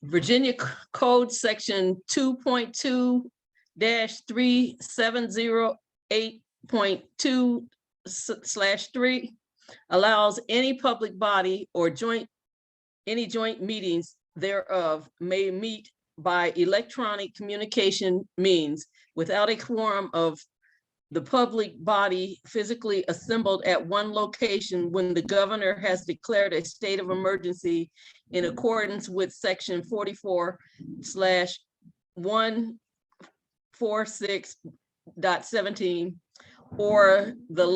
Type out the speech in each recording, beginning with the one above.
Virginia Code Section 2.2-3708.2/3 allows any public body or any joint meetings thereof may meet by electronic communication means without a quorum of the public body physically assembled at one location when the governor has declared a state of emergency in accordance with section 44/146.17, or the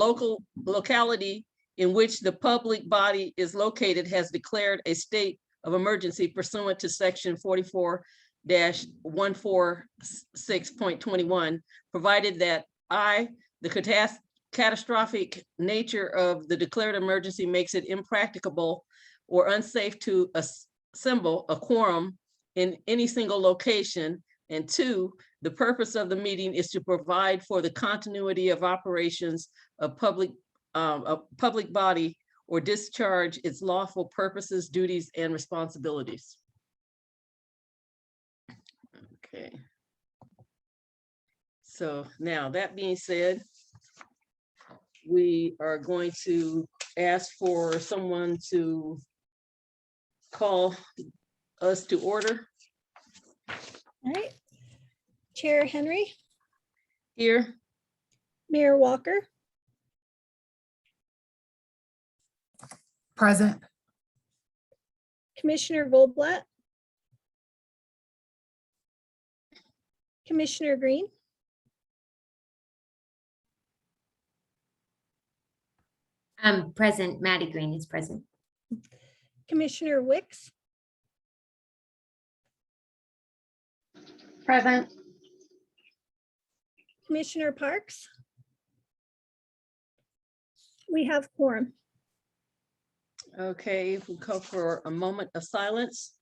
locality in which the public body is located has declared a state of emergency pursuant to section 44-146.21, provided that the catastrophic nature of the declared emergency makes it impracticable or unsafe to assemble a quorum in any single location. And 2, the purpose of the meeting is to provide for the continuity of operations of a public body or discharge its lawful purposes, duties, and responsibilities. Okay. So now, that being said, we are going to ask for someone to call us to order. All right. Chair Henry, Here. Mayor Walker, Present. Commissioner Goldblatt, Commissioner Green, Present. Maddie Green is present. Commissioner Wicks, Present. Commissioner Parks. We have quorum. Okay, if we call for a moment of silence.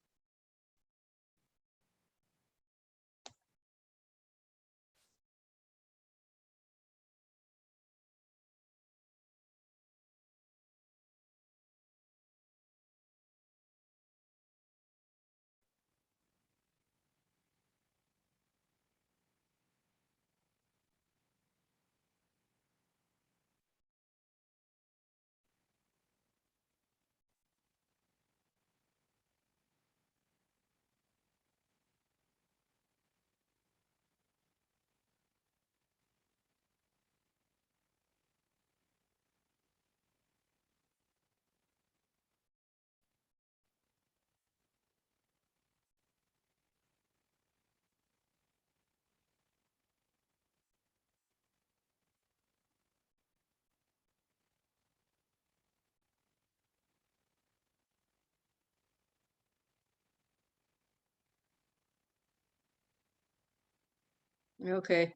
Okay.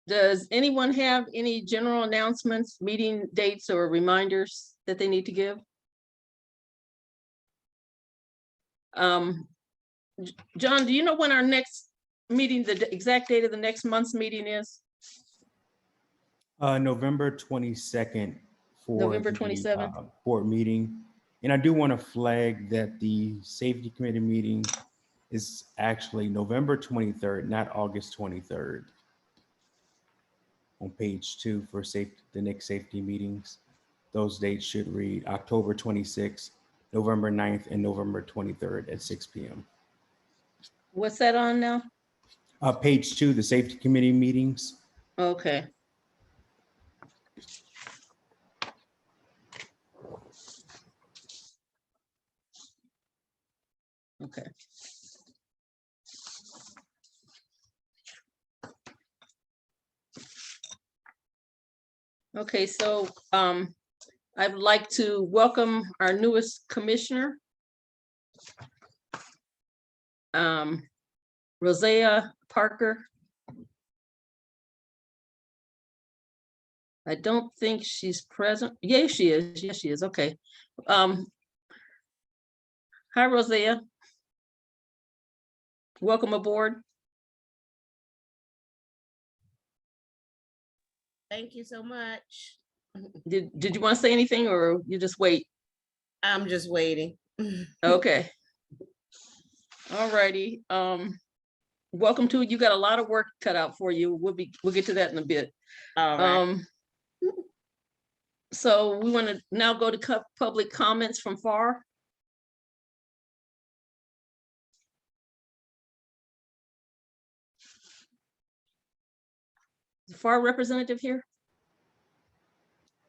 Does anyone have any general announcements, meeting dates, or reminders that they need to give? John, do you know when our next meeting, the exact date of the next month's meeting is? November 22nd for November the 27th. board meeting. And I do want to flag that the safety committee meeting is actually November 23rd, not August 23rd. On page 2 for the next safety meetings, those dates should read October 26th, November 9th, and November 23rd at 6 p.m. What's that on now? Page 2, the safety committee meetings. Okay. Okay. Okay, so I'd like to welcome our newest commissioner, Rosea Parker. I don't think she's present. Yeah, she is. Yes, she is. Okay. Hi, Rosea. Welcome aboard. Thank you so much. Did you want to say anything, or you just wait? I'm just waiting. Okay. All righty. Welcome to, you got a lot of work cut out for you. We'll get to that in a bit. All right. So we want to now go to public comments from FAR. The FAR representative here?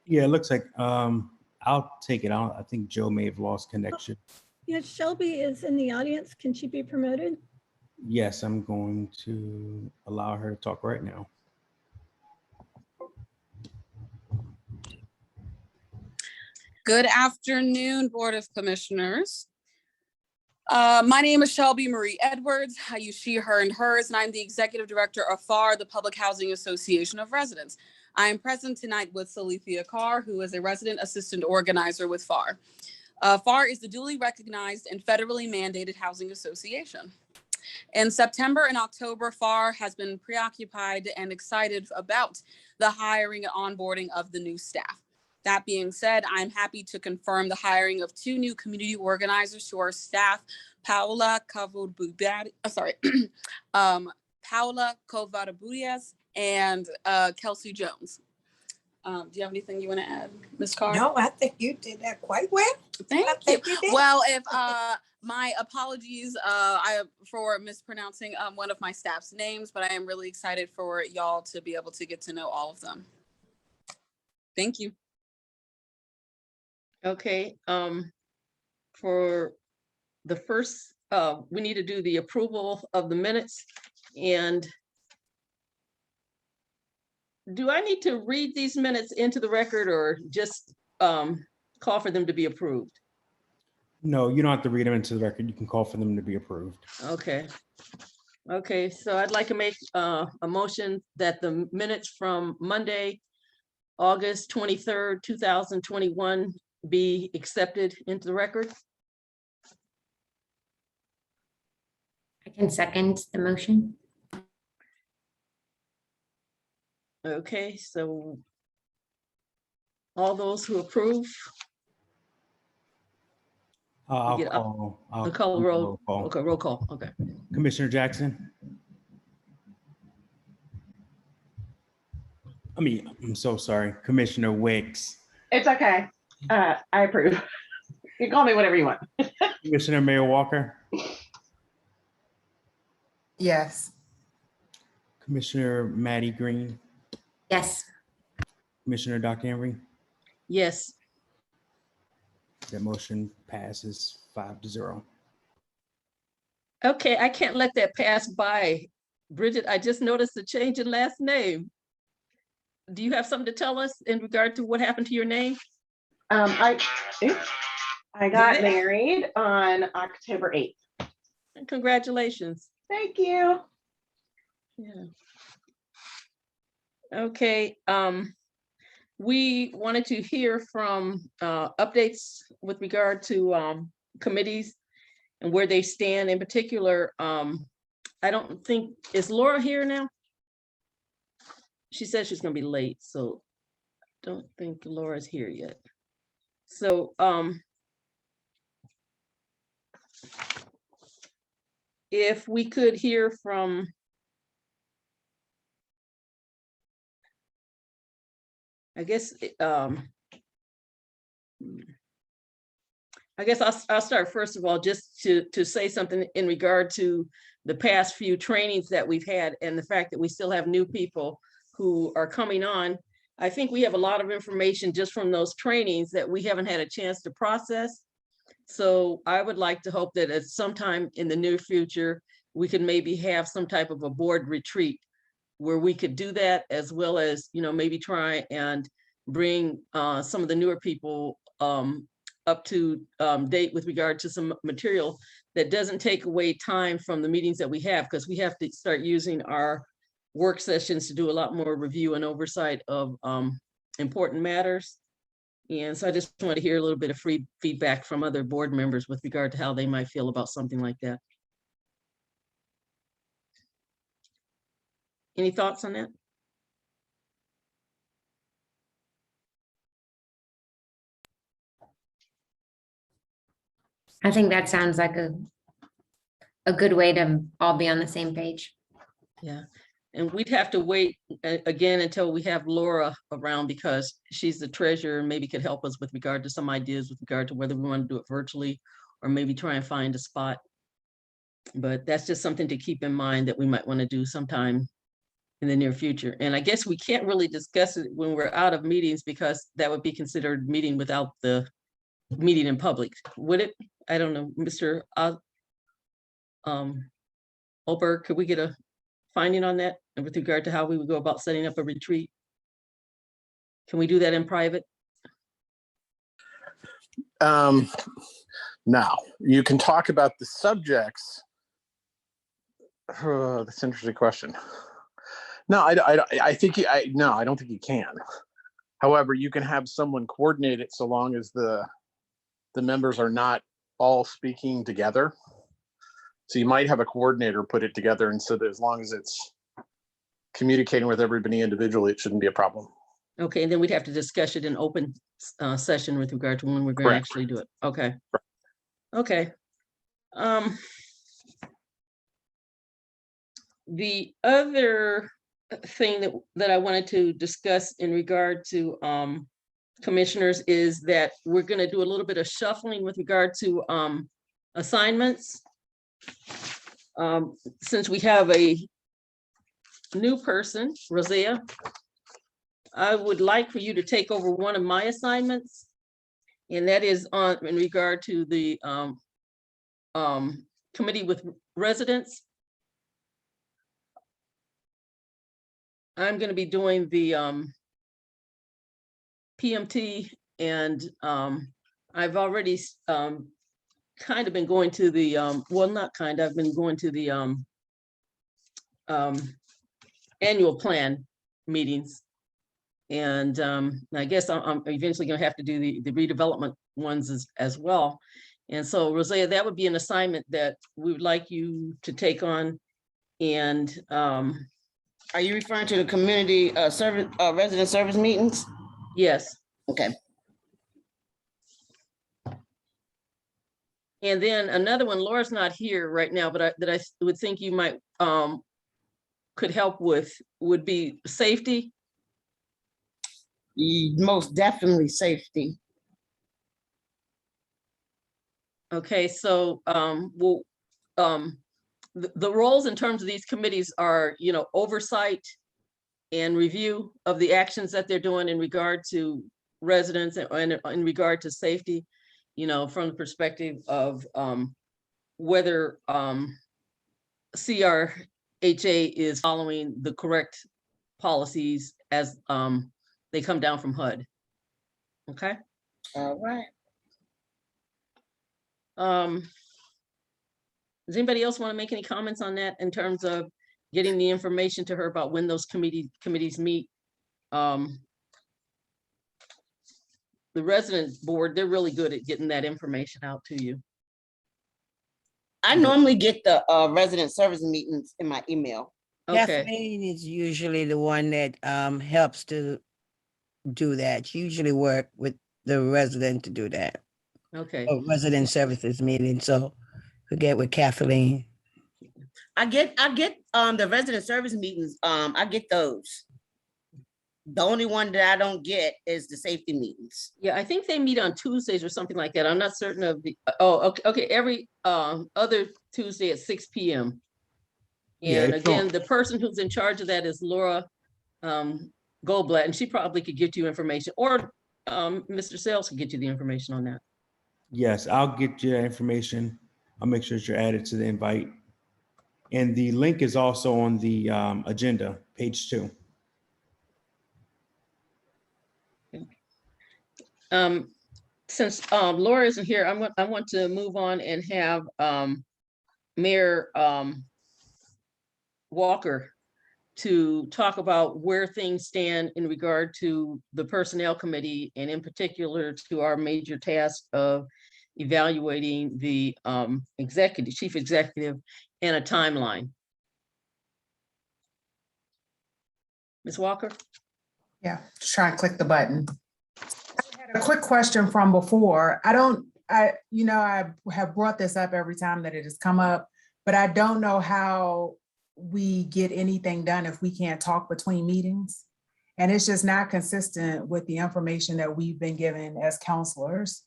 Yeah, it looks like, I'll take it out. I think Joe may have lost connection. Yes, Shelby is in the audience. Can she be promoted? Yes, I'm going to allow her to talk right now. Good afternoon, Board of Commissioners. My name is Shelby Marie Edwards. I use she, her, and hers, and I'm the Executive Director of FAR, the Public Housing Association of Residents. I am present tonight with Salithia Carr, who is a Resident Assistant Organizer with FAR. FAR is the duly recognized and federally mandated housing association. In September and October, FAR has been preoccupied and excited about the hiring and onboarding of the new staff. That being said, I'm happy to confirm the hiring of 2 new community organizers to our staff, Paula Covarrubias and Kelsey Jones. Do you have anything you want to add, Ms. Carr? No, I think you did that quite well. Thank I you. think you did. Well, if my apologies for mispronouncing one of my staff's names, but I am really excited for y'all to be able to get to know all of them. Thank you. Okay, for the first, we need to do the approval of the minutes. And do I need to read these minutes into the record or just call for them to be approved? No, you don't have to read them into the record. You can call for them to be approved. Okay. Okay, so I'd like to make a motion that the minutes from Monday, August 23rd, 2021 be accepted into the record. I can second the motion. Okay, so all those who approve, I'll get up. call. the call do a roll. call. Okay, roll call. Okay. Commissioner Jackson? I'm so sorry. Commissioner Wicks? It's okay. I approve. You can call me whatever you want. Commissioner Mayor Walker? Yes. Commissioner Maddie Green? Yes. Commissioner Doc Henry? Yes. That motion passes 5-0. Okay, I can't let that pass by. Bridget, I just noticed the change in last name. Do you have something to tell us in regard to what happened to your name? I got Did it? married on October 8th. Congratulations. Thank you. Yeah. Okay, we wanted to hear from updates with regard to committees and where they stand. In particular, I don't think, is Laura here now? She said she's gonna be late, so don't think Laura's here yet. So if we could hear from I guess I'll start first of all, just to say something in regard to the past few trainings that we've had and the fact that we still have new people who are coming on. I think we have a lot of information just from those trainings that we haven't had a chance to process. So I would like to hope that at some time in the near future, we could maybe have some type of a board retreat where we could do that, as well as, maybe try and bring some of the newer people up to date with regard to some material that doesn't take away time from the meetings that we have, because we have to start using our work sessions to do a lot more review and oversight of important matters. And so I just want to hear a little bit of free feedback from other board members with regard to how they might feel about something like that. Any thoughts on that? I think that sounds like a good way to all be on the same page. Yeah, and we'd have to wait again until we have Laura around because she's the treasurer and maybe could help us with regard to some ideas with regard to whether we want to do it virtually or maybe try and find a spot. But that's just something to keep in mind that we might want to do sometime in the near future. And I guess we can't really discuss it when we're out of meetings because that would be considered meeting without the meeting in public. Would it? I don't know, Mr. Oberg, could we get a finding on that with regard to how we would go about setting up a retreat? Can we do that in private? Now, you can talk about the subjects. That's an interesting question. No, I think no, I don't think you can. However, you can have someone coordinate it so long as the members are not all speaking together. So you might have a coordinator put it together, and so that as long as it's communicating with everybody individually, it shouldn't be a problem. Okay, and then we'd have to discuss it in open session with regard to when we're going to Correct. actually do it. Okay. Okay. The other thing that I wanted to discuss in regard to commissioners is that we're going to do a little bit of shuffling with regard to assignments. Since we have a new person, Rosea, I would like for you to take over one of my assignments, and that is in regard to the committee with residents. I'm going to be doing the PMT, and I've already kind of been going to the well, not kind of, I've been going to the annual plan meetings, and I guess I'm eventually going to have to do the redevelopment ones as well. And so, Rosea, that would be an assignment that we would like you to take on. And are you referring to the community service resident service meetings? yes. Okay. And then another one, Laura's not here right now, but I would think you might could help with would be safety. Most definitely safety. Okay, so the roles in terms of these committees are, you know, oversight and review of the actions that they're doing in regard to residents and in regard to safety, you know, from the perspective of whether CRHA is following the correct policies as they come down from HUD. Okay. All right. Does anybody else want to make any comments on that in terms of getting the information to her about when those committees meet? The resident board, they're really good at getting that information out to you. I normally get the resident service meetings in my email. Okay, Kathleen is usually the one that helps to do that. She usually work with the resident to do that. okay. Or resident services meeting. So we get with Kathleen. I get the resident service meetings. I get those. The only one that I don't get is the safety meetings. Yeah, I think they meet on Tuesdays or something like that. I'm not certain of the, oh, okay, every other Tuesday at 6 p.m. Yeah, And it's again, on- the person who's in charge of that is Laura Goldblatt, and she probably could get you information, or Mr. Sales could get you the information on that. Yes, I'll get you that information. I'll make sure that you're added to the invite. And the link is also on the agenda, page 2. Since Laura isn't here, I want to move on and have Mayor Walker to talk about where things stand in regard to the Personnel Committee, and in particular to our major task of evaluating the chief executive and a timeline. Ms. Walker? Yeah, just try and click the button. I had a quick question from before. I don't I have brought this up every time that it has come up, but I don't know how we get anything done if we can't talk between meetings. And it's just not consistent with the information that we've been given as counselors.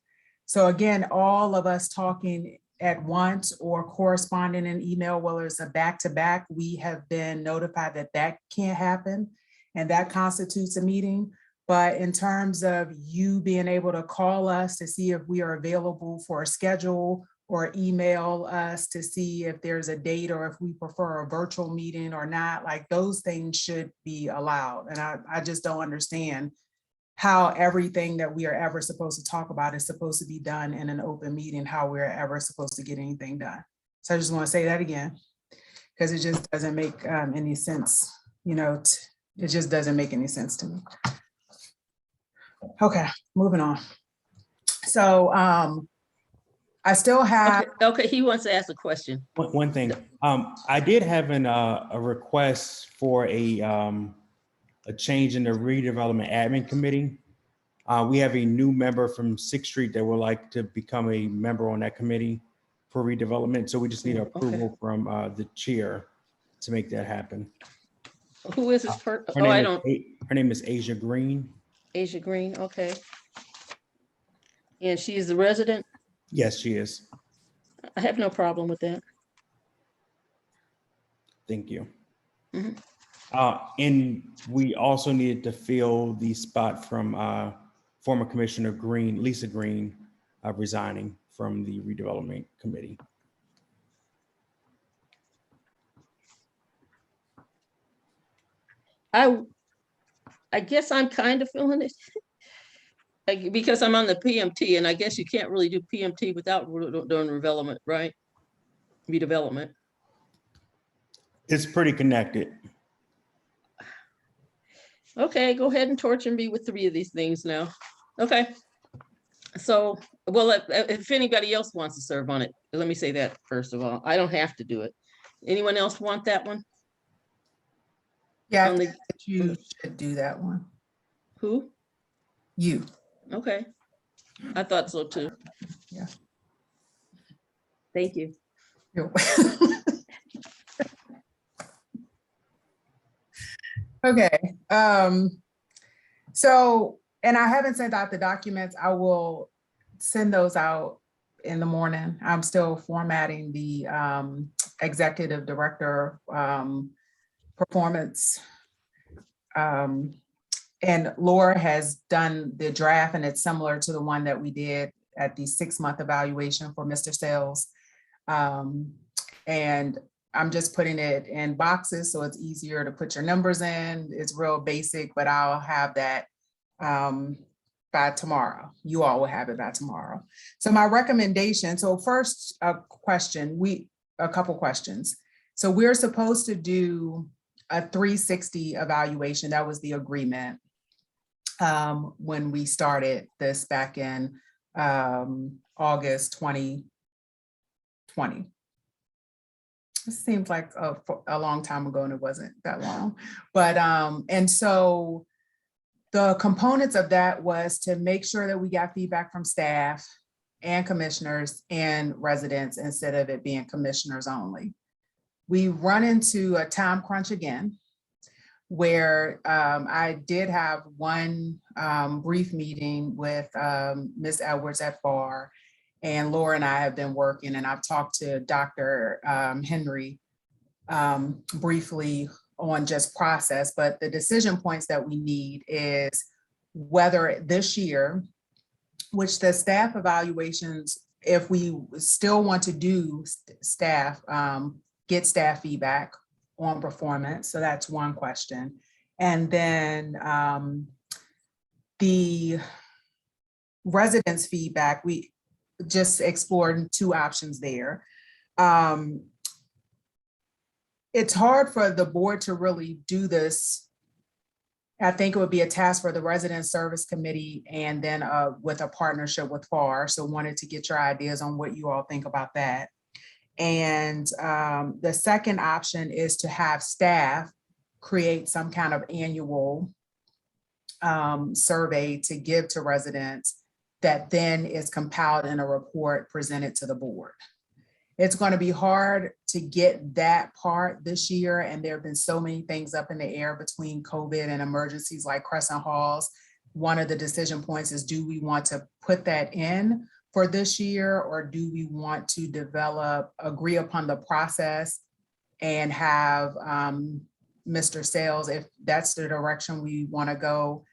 So again, all of us talking at once or corresponding in email, whether it's a back-to-back, we have been notified that that can't happen and that constitutes a meeting. But in terms of you being able to call us to see if we are available for a schedule or email us to see if there's a date or if we prefer a virtual meeting or not, like those things should be allowed. And I just don't understand how everything that we are ever supposed to talk about is supposed to be done in an open meeting, how we're ever supposed to get anything done. So I just want to say that again, because it just doesn't make any sense. It just doesn't make any sense to me. Okay, moving on. So I still have. Okay, he wants to ask a question. One thing, I did have a request for a change in the redevelopment admin committee. We have a new member from 6th Street that would like to become a member on that committee for redevelopment. So we just need approval from the chair to make that happen. Who is this person? Her name is Asia Green. Asia Green, okay. And she is the resident? Yes, she is. I have no problem with that. Thank you. Mhm. And we also needed to fill the spot from former Commissioner Green, Lisa Green, resigning from the redevelopment committee. I guess I'm kind of feeling it. Because I'm on the PMT, and I guess you can't really do PMT without doing redevelopment, right? Redevelopment. It's pretty connected. Okay, go ahead and torture me with 3 of these things now. Okay. So, well, if anybody else wants to serve on it, let me say that first of all, I don't have to do it. Anyone else want that one? Yeah, I On the- think that you should do that one. Who? You. Okay. I thought so too. Yeah. Thank you. Okay. So, and I haven't sent out the documents. I will send those out in the morning. I'm still formatting the executive director performance. And Laura has done the draft, and it's similar to the one that we did at the 6-month evaluation for Mr. Sales. And I'm just putting it in boxes so it's easier to put your numbers in. It's real basic, but I'll have that by tomorrow. You all will have it by tomorrow. So my recommendation, so first a couple questions. So we're supposed to do a 360 evaluation. That was the agreement when we started this back in August 2020. It seems like a long time ago, and it wasn't that long. But and so the components of that was to make sure that we got feedback from staff and commissioners and residents instead of it being commissioners only. We run into a time crunch again, where I did have one brief meeting with Ms. Edwards at FAR, and Laura and I have been working, and I've talked to Dr. Henry briefly on just process, but the decision points that we need is whether this year, which the staff evaluations, if we still want to do staff, get staff feedback on performance. So that's one question. And then the residents' feedback, we just explored 2 options there. It's hard for the board to really do this. I think it would be a task for the Resident Service Committee and then with a partnership with FAR. So wanted to get your ideas on what you all think about that. And the second option is to have staff create some kind of annual survey to give to residents that then is compiled in a report presented to the board. It's going to be hard to get that part this year, and there have been so many things up in the air between COVID and emergencies like Crescent Halls. One of the decision points is, do we want to put that in for this year, or do we want to agree upon the process and have Mr. Sales, if that's the direction we want to go,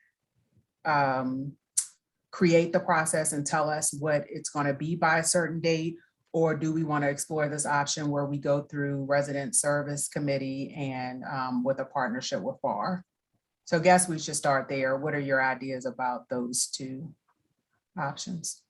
create the process and tell us what it's going to be by a certain date? Or do we want to explore this option where we go through Resident Service Committee and with a partnership with FAR? So I guess we should start there. What are your ideas about those two options?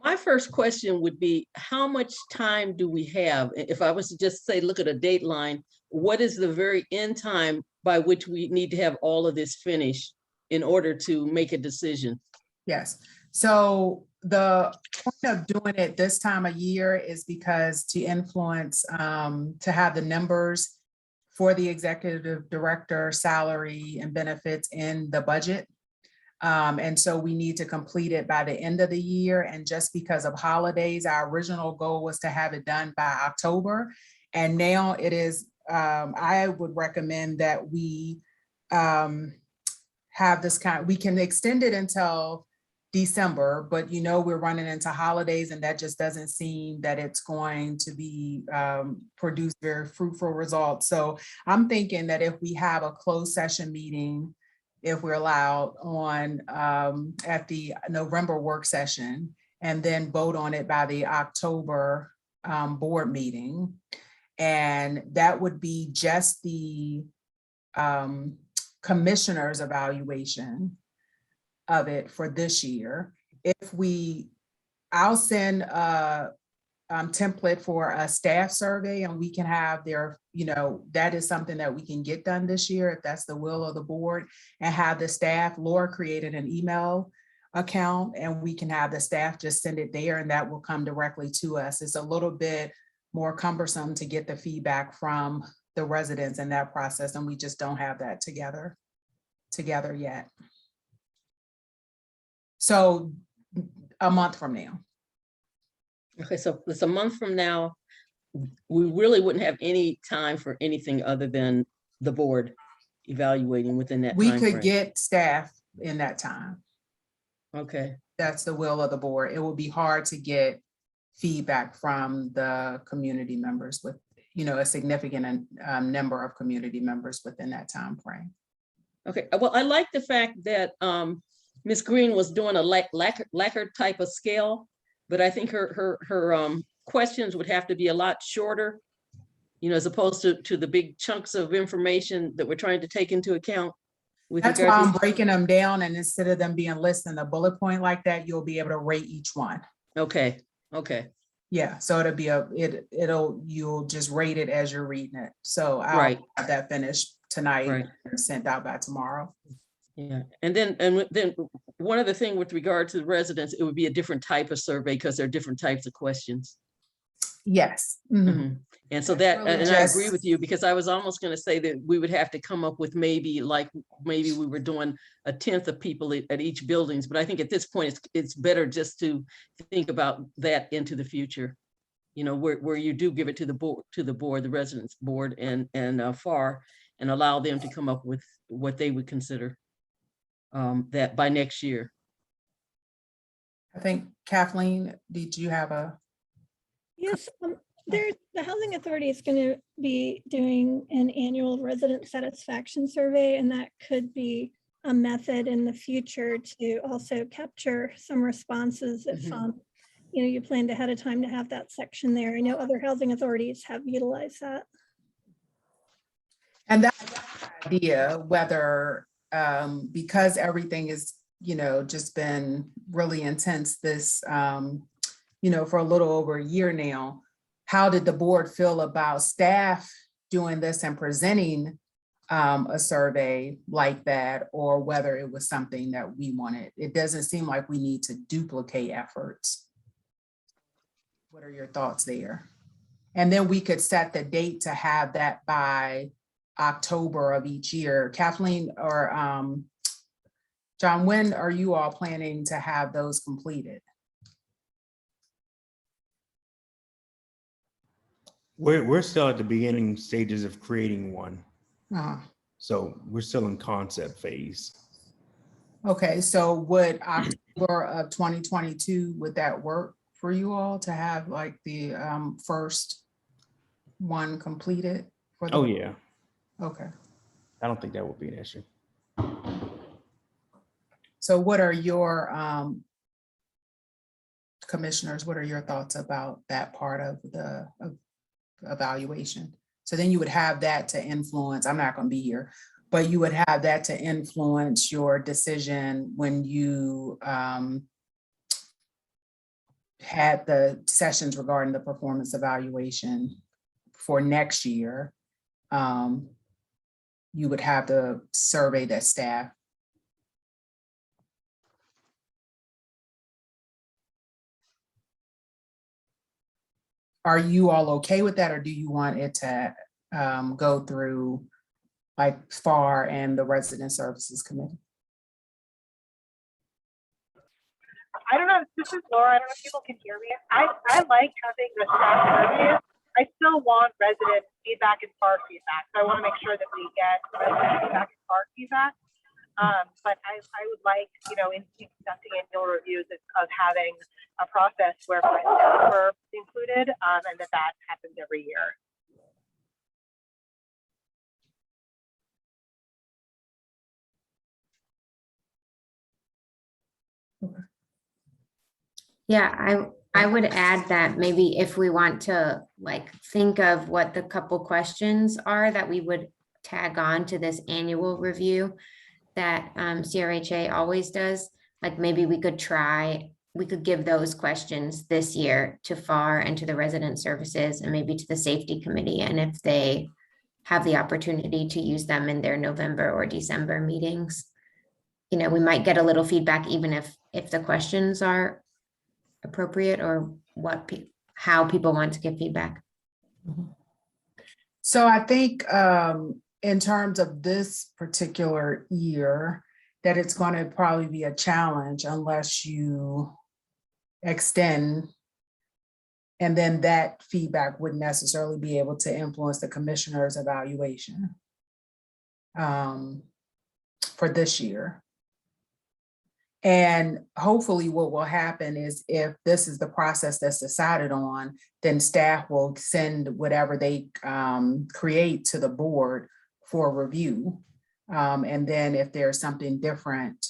My first question would be, how much time do we have? If I was to just say, look at a dateline, what is the very end time by which we need to have all of this finished in order to make a decision? Yes. So the point of doing it this time of year is because to influence, to have the numbers for the executive director salary and benefits in the budget. And so we need to complete it by the end of the year. And just because of holidays, our original goal was to have it done by October. And now it is, I would recommend that we have this we can extend it until December, but we're running into holidays, and that just doesn't seem that it's going to be produce very fruitful results. So I'm thinking that if we have a closed session meeting, if we're allowed on at the November work session, and then vote on it by the October board meeting, and that would be just the commissioner's evaluation of it for this year. I'll send a template for a staff survey, and we can have that is something that we can get done this year if that's the will of the board, and have the staff, Laura created an email account, and we can have the staff just send it there, and that will come directly to us. It's a little bit more cumbersome to get the feedback from the residents in that process, and we just don't have that together yet. So a month from now. Okay, so it's a month from now. We really wouldn't have any time for anything other than the board evaluating within that We time could frame. get staff in that time. Okay, That's the will of the board. It will be hard to get feedback from the community members with, a significant number of community members within that time frame. okay. Well, I like the fact that Ms. Green was doing a lacquer type of scale, but I think her questions would have to be a lot shorter, as opposed to the big chunks of information that we're trying to take into account. That's why I'm breaking them down, and instead of them being listed in a bullet point like that, you'll be able to rate each one. Okay. Yeah, so it'll be you'll just rate it as you're reading it. So I'll Right. have that finished tonight Right. and sent out by tomorrow. Yeah, and then one other thing with regard to the residents, it would be a different type of survey because there are different types of questions. Yes. Mhm. Mhm. And so That's that, really and I agree just- with you, because I was almost going to say that we would have to come up with maybe we were doing a 1/10 of people at each buildings, but I think at this point, it's better just to think about that into the future. Where you do give it to the board, the residents board and FAR, and allow them to come up with what they would consider that by next year. I think Kathleen, did you have a? Yes, the Housing Authority is going to be doing an annual resident satisfaction survey, and that could be a method in the future to also capture some responses if you planned ahead of time to have that section there. I know other housing authorities have utilized that. And that's the idea, whether because everything is, just been really intense this, for a little over a year now, how did the board feel about staff doing this and presenting a survey like that, or whether it was something that we wanted? It doesn't seem like we need to duplicate efforts. What are your thoughts there? And then we could set the date to have that by October of each year. Kathleen or John, when are you all planning to have those completed? We're still at the beginning stages of creating one. Uh, So we're still in concept phase. Okay, so would October of 2022, would that work for you all to have like the first one completed for the? Oh, yeah. Okay, I don't think that would be an issue. so what are your commissioners, what are your thoughts about that part of the evaluation? So then you would have that to influence, I'm not gonna be here, but you would have that to influence your decision when you had the sessions regarding the performance evaluation for next year. You would have the survey that staff. Are you all okay with that, or do you want it to go through like FAR and the Resident Services Committee? I don't know, this is Laura, I don't know if people can hear me. I like having the staff surveys. I still want resident feedback and FAR feedback. So I want to make sure that we get resident feedback and FAR feedback. But I would like, in conducting annual reviews of having a process where residents were included, and that happens every year. Yeah, I would add that maybe if we want to like think of what the couple questions are that we would tag on to this annual review that CRHA always does, like maybe we could give those questions this year to FAR and to the resident services and maybe to the safety committee. And if they have the opportunity to use them in their November or December meetings, we might get a little feedback, even if the questions are appropriate or how people want to give feedback. So I think in terms of this particular year, that it's going to probably be a challenge unless you extend, and then that feedback wouldn't necessarily be able to influence the commissioner's evaluation for this year. And hopefully what will happen is if this is the process that's decided on, then staff will send whatever they create to the board for review. And then if there's something different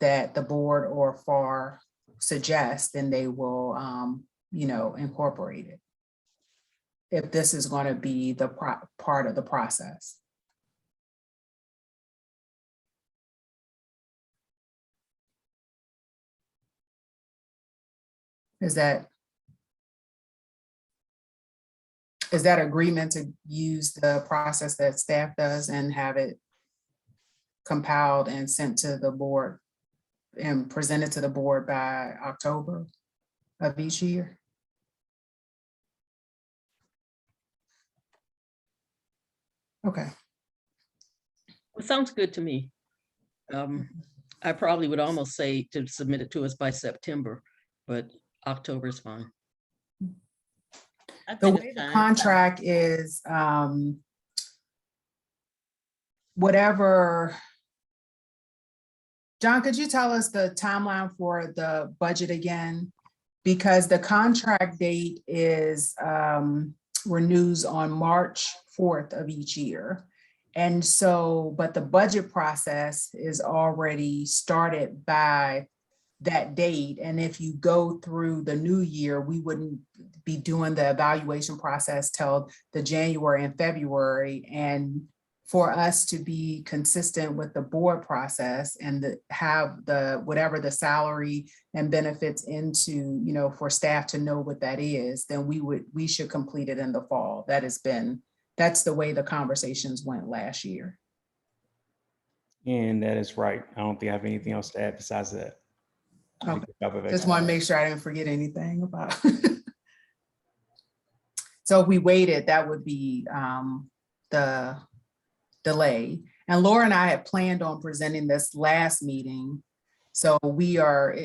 that the board or FAR suggests, then they will, incorporate it. If this is going to be the part of the process. Is that agreement to use the process that staff does and have it compiled and sent to the board and presented to the board by October of each year? Okay. It sounds good to me. I probably would almost say to submit it to us by September, but October is fine. The way the contract is, whatever. John, could you tell us the timeline for the budget again? Because the contract date is renews on March 4th of each year. And so, but the budget process is already started by that date. And if you go through the new year, we wouldn't be doing the evaluation process till the January and February. And for us to be consistent with the board process and have the whatever the salary and benefits into, for staff to know what that is, then we should complete it in the fall. That's the way the conversations went last year. And that is right. I don't think I have anything else to add besides that. Okay. Just want to make sure I didn't forget anything about. So if we waited, that would be the delay. And Laura and I had planned on presenting this last meeting. So we are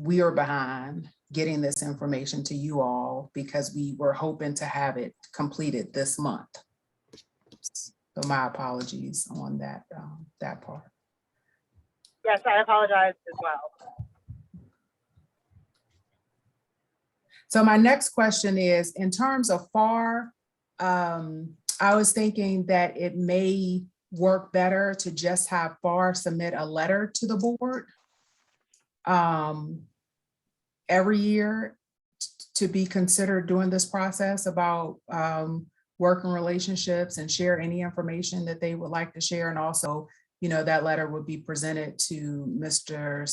behind. getting this information to you all because we were hoping to have it completed this month. So my apologies on that, that part. Yes, I apologize as well. So my next question is, in terms of FAR, I was thinking that it may work better to just have FAR submit a letter to the board every year to be considered during this process about working relationships and share any information that they would like to share. And also, you know, that letter would be presented to Mr.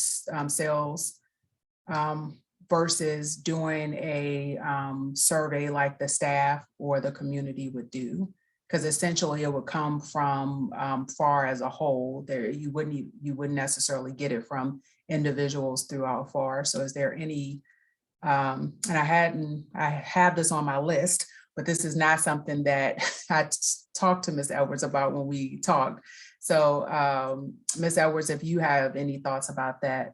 Sales versus doing a survey like the staff or the community would do. Because essentially it would come from FAR as a whole. There, you wouldn't necessarily get it from individuals throughout FAR. So is there any, and I have this on my list, but this is not something that I talked to Ms. Edwards about when we talked. So Ms. Edwards, if you have any thoughts about that,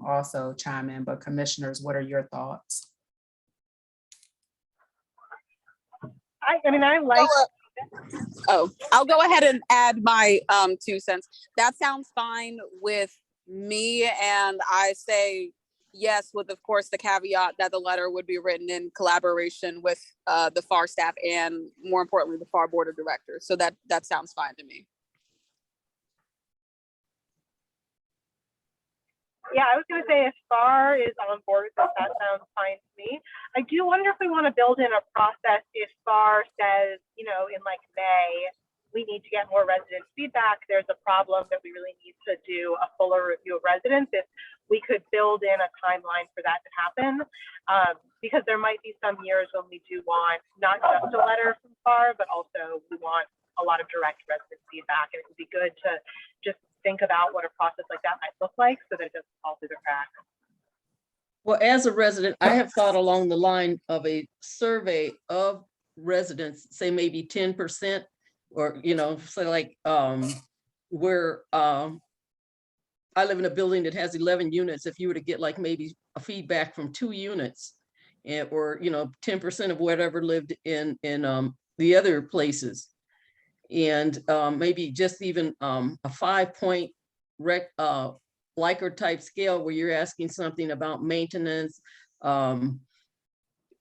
also chime in, but commissioners, what are your thoughts? I mean, I like. Oh, I'll go ahead and add my 2 cents. That sounds fine with me, and I say yes, with of course the caveat that the letter would be written in collaboration with the FAR staff and more importantly the FAR board of directors. So that sounds fine to me. Yeah, I was going to say, as FAR is on board with this, that sounds fine to me. I do wonder if we want to build in a process if FAR says, you know, in like May, we need to get more resident feedback. There's a problem that we really need to do a fuller review of residents. If we could build in a timeline for that to happen, because there might be some years when we do want not just a letter from FAR, but also we want a lot of direct resident feedback. And it would be good to just think about what a process like that might look like so that it doesn't fall through the cracks. Well, as a resident, I have thought along the line of a survey of residents, say maybe 10%, or, you know, so like where I live in a building that has 11 units. If you were to get like maybe a feedback from 2 units, and, or, you know, 10% of whatever lived in the other places, and maybe just even a 5-point Likert type scale where you're asking something about maintenance,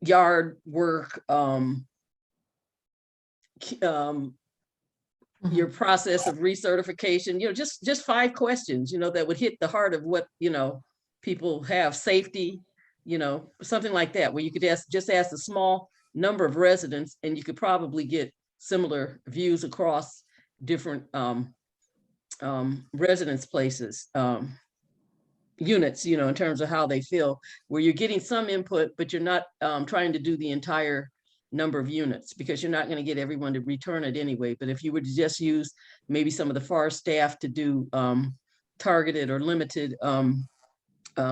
yard work, your process of recertification, you know, just 5 questions, you know, that would hit the heart of what, you know, people have, safety, you know, something like that, where you could just ask a small number of residents and you could probably get similar views across different residence places, units, you know, in terms of how they feel, where you're getting some input, but you're not trying to do the entire number of units, because you're not going to get everyone to return it anyway. But if you were to just use maybe some of the FAR staff to do targeted or limited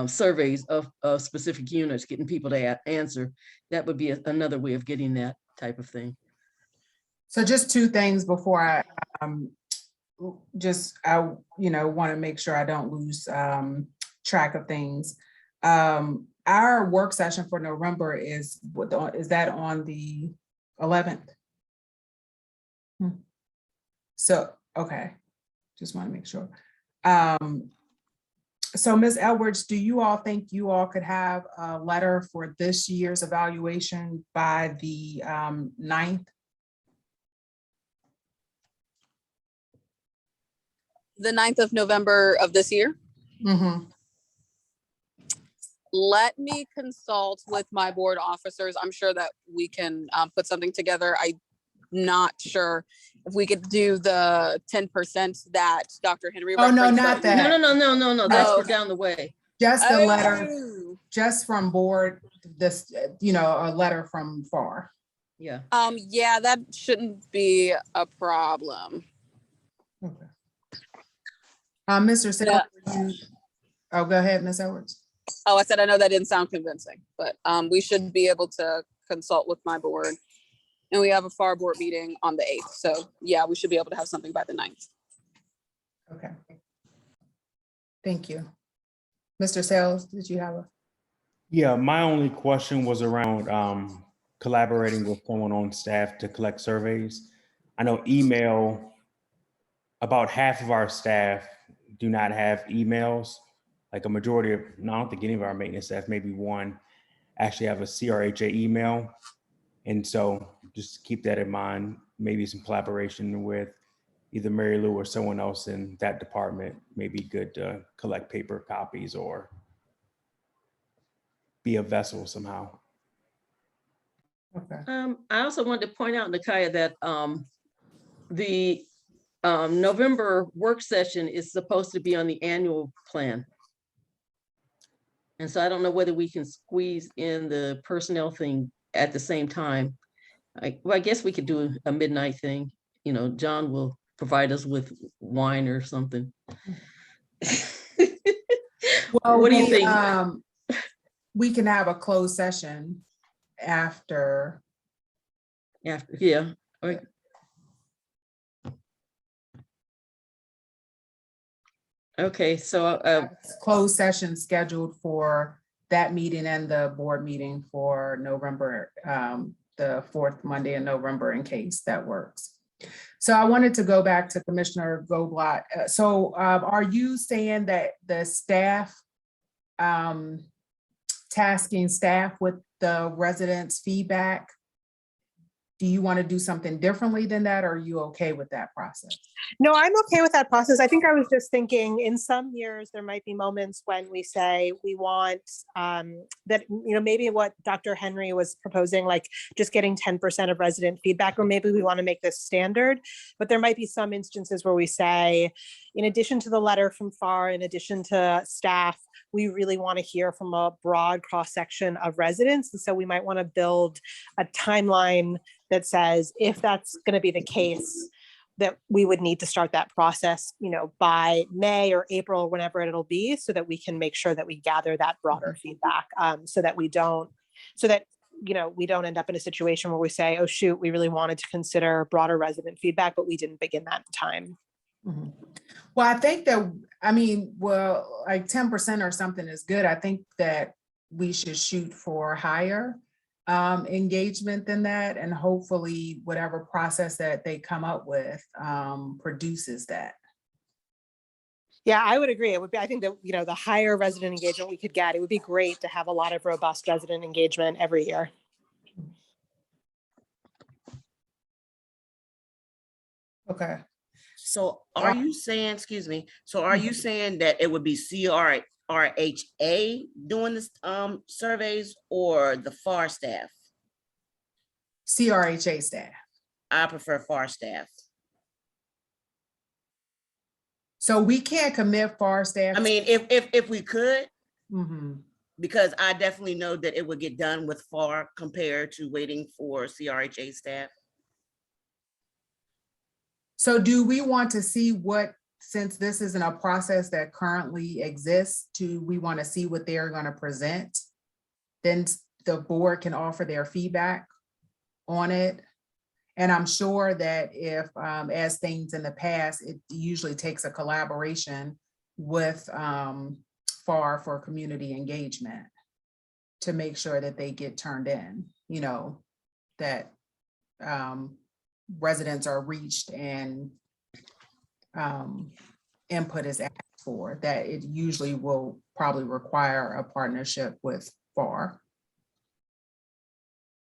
surveys of specific units, getting people to answer, that would be another way of getting that type of thing. So just 2 things before I you know, want to make sure I don't lose track of things. Our work session for November is that on the 11th? So, okay, just want to make sure. So Ms. Edwards, do you all think you all could have a letter for this year's evaluation by the 9th? The 9th of November of this year? Mm-hmm. Let me consult with my board officers. I'm sure that we can put something together. I'm not sure if we could do the 10% that Dr. Henry Oh, no, referenced, not but- that. No, that's for down the way. Just the letter, Oh. just from board, this, you know, a letter from FAR. Yeah. Yeah, that shouldn't be a problem. Okay. Mr. Sales, oh, go ahead, Ms. Edwards. Oh, I said, I know that didn't sound convincing, but we should be able to consult with my board. And we have a FAR board meeting on the 8th. So yeah, we should be able to have something by the 9th. Okay. Thank you. Mr. Sales, did you have a? Yeah, my only question was around collaborating with someone on staff to collect surveys. I know email, about half of our staff do not have emails. Like a majority of, no, I don't think any of our maintenance staff, maybe one, actually have a CRHA email. And so just keep that in mind, maybe some collaboration with either Mary Lou or someone else in that department may be good to collect paper copies or be a vessel somehow. Okay. I also wanted to point out, Nakaya, that the November work session is supposed to be on the annual plan. And so I don't know whether we can squeeze in the personnel thing at the same time. Well, I guess we could do a midnight thing. You know, John will provide us with wine or something. Well, What do you think? We can have a closed session after. After, yeah. All right. Okay, so Closed session scheduled for that meeting and the board meeting for November, the fourth Monday in November, in case that works. So I wanted to go back to Commissioner Goldblatt. So are you saying that the staff, tasking staff with the residents' feedback, do you want to do something differently than that? Or are you okay with that process? No, I'm okay with that process. I think I was just thinking in some years, there might be moments when we say we want that, maybe what Dr. Henry was proposing, like just getting 10% of resident feedback, or maybe we want to make this standard, but there might be some instances where we say, in addition to the letter from FAR, in addition to staff, we really want to hear from a broad cross-section of residents. And so we might want to build a timeline that says, if that's going to be the case, that we would need to start that process, by May or April, whenever it'll be, so that we can make sure that we gather that broader feedback, so that we don't end up in a situation where we say, oh shoot, we really wanted to consider broader resident feedback, but we didn't begin that in time. Mm-hmm. Well, I think that, like 10% or something is good. I think that we should shoot for higher engagement than that, and hopefully whatever process that they come up with produces that. Yeah, I would agree. It would be, I think that, the higher resident engagement we could get, it would be great to have a lot of robust resident engagement every year. Okay. So are you saying, excuse me, so are you saying that it would be CRHA doing this surveys, or the FAR staff? CRHA staff. I prefer FAR staff. So we can't commit FAR staff. I mean, if we could, Mm-hmm. because I definitely know that it would get done with FAR compared to waiting for CRHA staff. So do we want to see what, since this isn't a process that currently exists, we want to see what they're going to present? Then the board can offer their feedback on it. And I'm sure that if, as things in the past, it usually takes a collaboration with FAR for community engagement to make sure that they get turned in, that residents are reached and input is asked for, that it usually will probably require a partnership with FAR.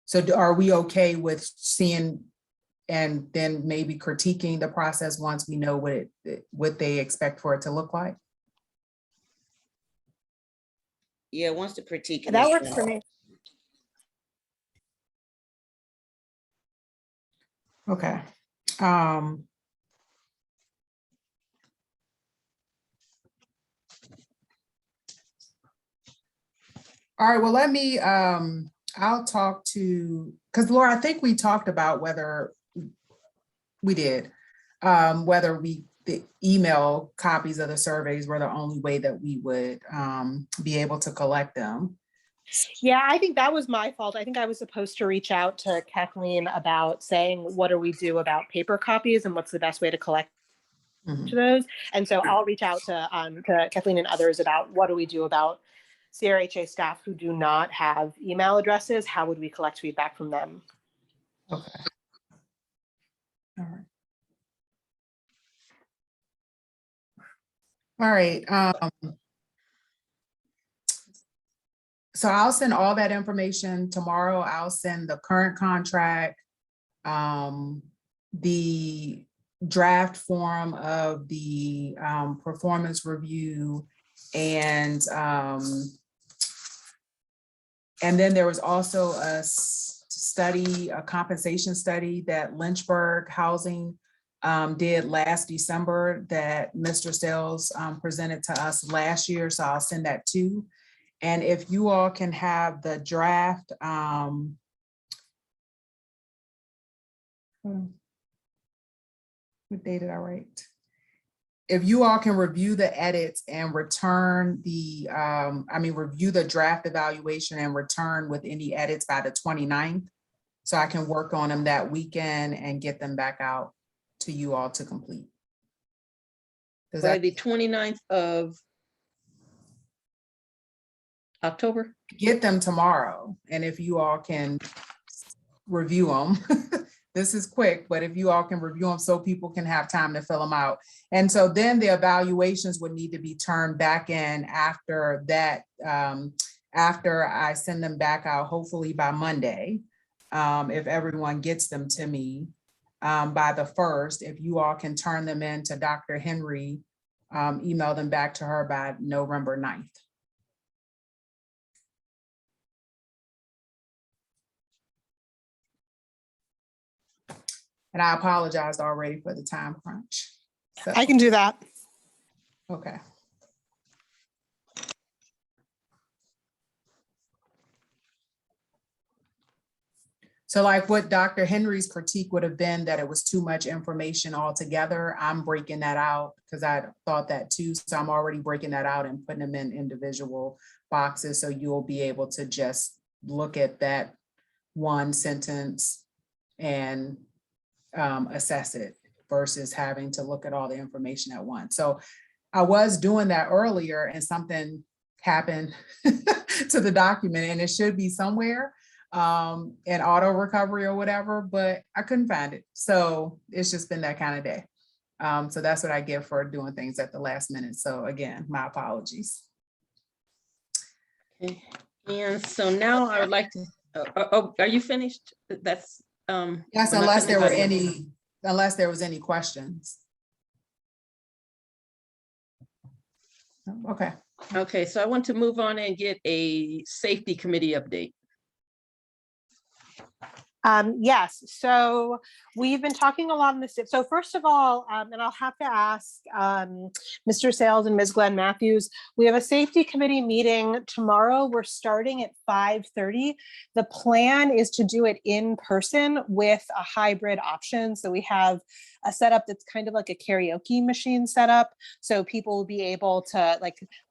So are we okay with seeing and then maybe critiquing the process once we know what they expect for it to look like? Yeah, once the critique. That works for me. Okay. All right, well, let me, I'll talk to, because Laura, I think we talked about whether we did, whether the email copies of the surveys were the only way that we would be able to collect them. Yeah, I think that was my fault. I think I was supposed to reach out to Kathleen about saying, what do we do about paper copies and what's the best way to collect those? And so I'll reach out to Kathleen and others about what do we do about CRHA staff who do not have email addresses, how would we collect feedback from them? Okay. All right. All right. So I'll send all that information tomorrow. I'll send the current contract, the draft form of the performance review, and then there was also a study, a compensation study that Lynchburg Housing did last December that Mr. Sales presented to us last year. So I'll send that too. And if you all can have the draft, what day did I write? If you all can review the edits and return the, review the draft evaluation and return with any edits by the 29th, so I can work on them that weekend and get them back out to you all to complete. By the 29th of October? Get them tomorrow. And if you all can review them, this is quick, but if you all can review them so people can have time to fill them out. And so then the evaluations would need to be turned back in after that, after I send them back out, hopefully by Monday. If everyone gets them to me by the 1st, if you all can turn them in to Dr. Henry, email them back to her by November 9th. And I apologized already for the time crunch. So, I can do that. okay. So like what Dr. Henry's critique would have been that it was too much information altogether, I'm breaking that out because I thought that too. So I'm already breaking that out and putting them in individual boxes. So you'll be able to just look at that one sentence and assess it versus having to look at all the information at once. So I was doing that earlier and something happened to the document and it should be somewhere in auto recovery or whatever, but I couldn't find it. So it's just been that kind of day. So that's what I get for doing things at the last minute. So again, my apologies. Okay. And so now I would like to, are you finished? That's yes, unless there was any questions. Okay. Okay, so I want to move on and get a safety committee update. Yes, so we've been talking a lot on this. So first of all, and I'll have to ask Mr. Sales and Ms. Glenn Matthews, we have a safety committee meeting tomorrow. We're starting at 5:30. The plan is to do it in person with a hybrid option. So we have a setup that's kind of like a karaoke machine setup. So people will be able to,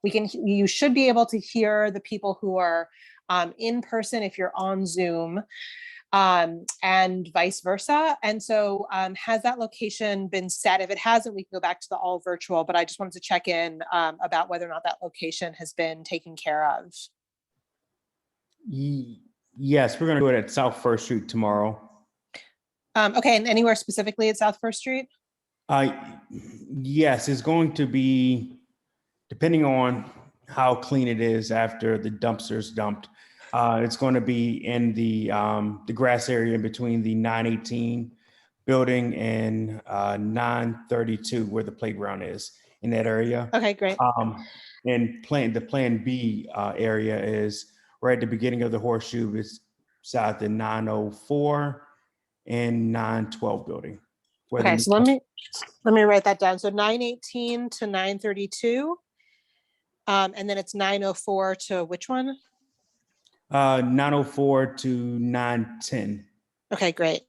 you should be able to hear the people who are in person if you're on Zoom. And vice versa. And so has that location been set? If it hasn't, we can go back to the all virtual, but I just wanted to check in about whether or not that location has been taken care of. Yes, we're going to do it at South First Street tomorrow. Okay, and anywhere specifically at South First Street? Yes, it's going to be, depending on how clean it is after the dumpster's dumped. It's going to be in the grass area in between the 918 building and 932 where the playground is in that area. Okay, great. And the Plan B area is right at the beginning of the horseshoe. It's south of 904 and 912 building. Okay, so let me write that down. So 918 to 932, and then it's 904 to which one? 904 to 910. Okay, great.